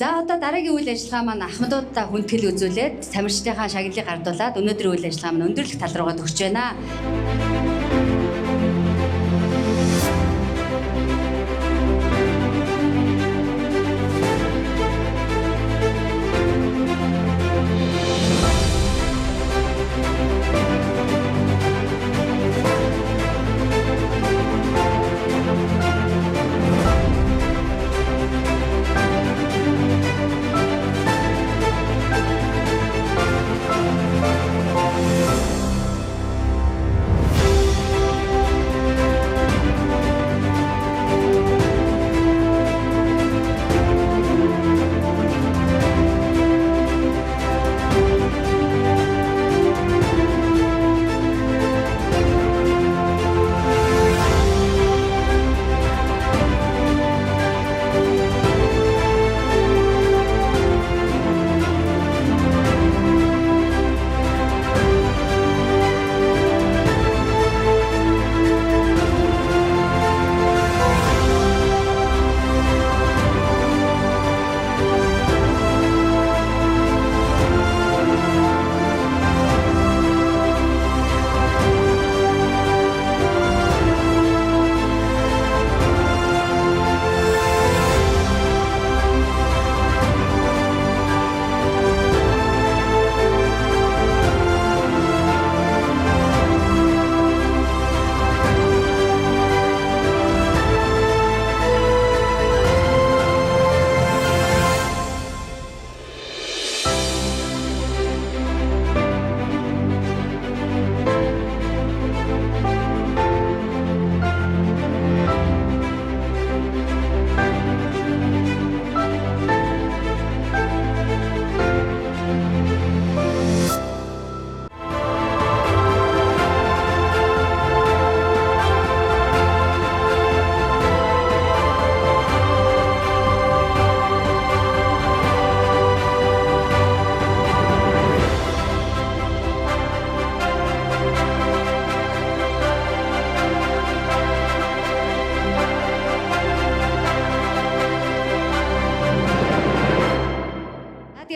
За одоо дараагийн үйл ажиллагаа маань ахмадуудаа хүндэтгэл үзүүлээд тамирчдынхаа шагналыг гардуулаад өнөөдрийн үйл ажиллагаа маань өндөрлөх тал руугаа төгсөж байна.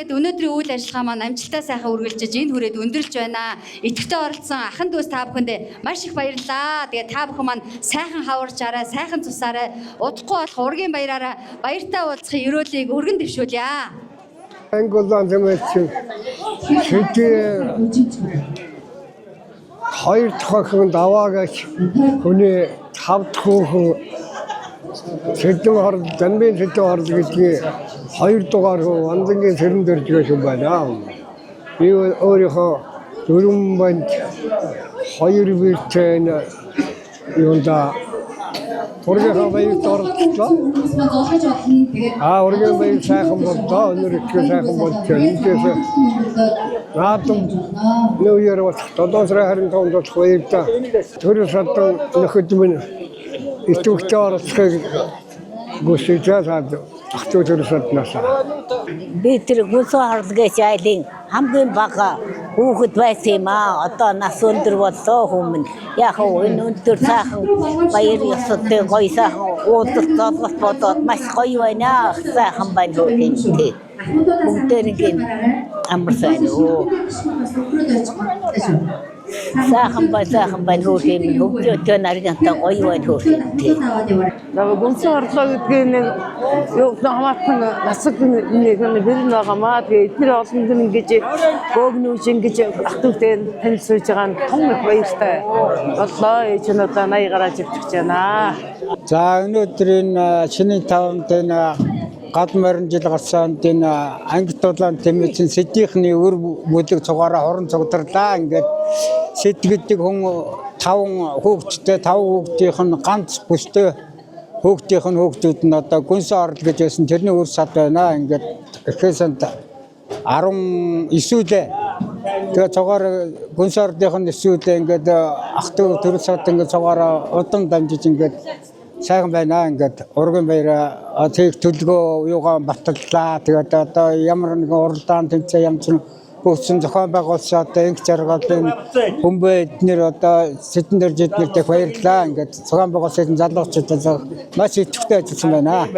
Тэгээд өнөөдрийн үйл ажиллагаа маань амжилттай сайхан үргэлжлэж энэ хүрээд өндөрлж байна. Идэвхтэй оролцсон ахын дүүс та бүхэндээ маш их баярлалаа. Тэгээд та бүхэн маань сайхан хаварчаарай, сайхан цусаарай. Удахгүй болох ургийн баяраараа баяртай уулзахын өрөөлийг өргөн дэвшүүлье. Ангулан тэмээч. Хоёр дахин даваагаач хүний тав дахин Сэдэн хорд, Дамбын сэдэн хорд гэдгийг 2 дугаар Вандангийн сэрэн дээр жигсэн байна. Би өөрийнхөө 4 банд 2 биртэн юунда ургийн баярт оролцлоо. Ургийн баяр сайхан болдоо. Өнөр их сайхан болчихсон. Эндээс наадам нүүр болох 7 сарын 25-нд болох баяртаа төрөл садан нөхөд минь идэвхтэй оролцохыг гүйцэтгэж ахчуу төрөл саднаас. Би тэр гүнсэн хорлогын айлын хамгийн бага хүүхэд байсан юм аа. Одоо нас өндөр боллоо хүмүүс. Яг энэ өндөр сайхан баяр ёстой гоё сайхан уулзалт золгот бодоод маш гоё байна. Сайхан байна хөөе. Бүгдээрийн амар сайн уу. Сайхан байна хөөе. Хөвгөөтэй нарийнтай гоё байна хөөе. Нөгөө гүнсэн орлоо гэдгийг нэг юу хамаатан насаг нэг бэрн байгаамаа. Тэгээ эдгээр олон хүн ингэж гоогнүүж ингэж ах トゥ утэй танилцуулж байгаа нь том их баяртай боллоо. Ээж нь одоо 80 гараа живчих байна. За өнөөдөр энэ шинийн тавнд энэ гал морин жил гарсан энэ анги дулаан тэмээсэн сэдийнхний өр бүлэг цугаараа хорон цугдарлаа. Ингээд сэдгэдэг хүн 5 хүүхэдтэй 5 хүүхдийнх нь ганц бүстэй хүүхдийнх нь хүүхдүүд нь одоо гүнсэн орол гэж байсан тэрний үр сад байна. Ингээд эхээсэнд 19 үлээ. Тэгээ цугаар гүнсэн орлынх нь 9 үлээ ингээд ах トゥ төрөл сад ингээд цугаараа удан дамжиж ингээд сайхан байна. Ингээд ургийн баяраа тэг төлгөө юугаа батлаа. Тэгээд одоо ямар нэгэн уралдаан тэмцээн ямц бүгдсэн зохион байгуулсан одоо инх жаргалын хүмбэ эднэр одоо сэтэндэр жиднэртэй баярлалаа. Ингээд зохион байгуулсан залуучуудаа маш идэвхтэй ажилласан байна.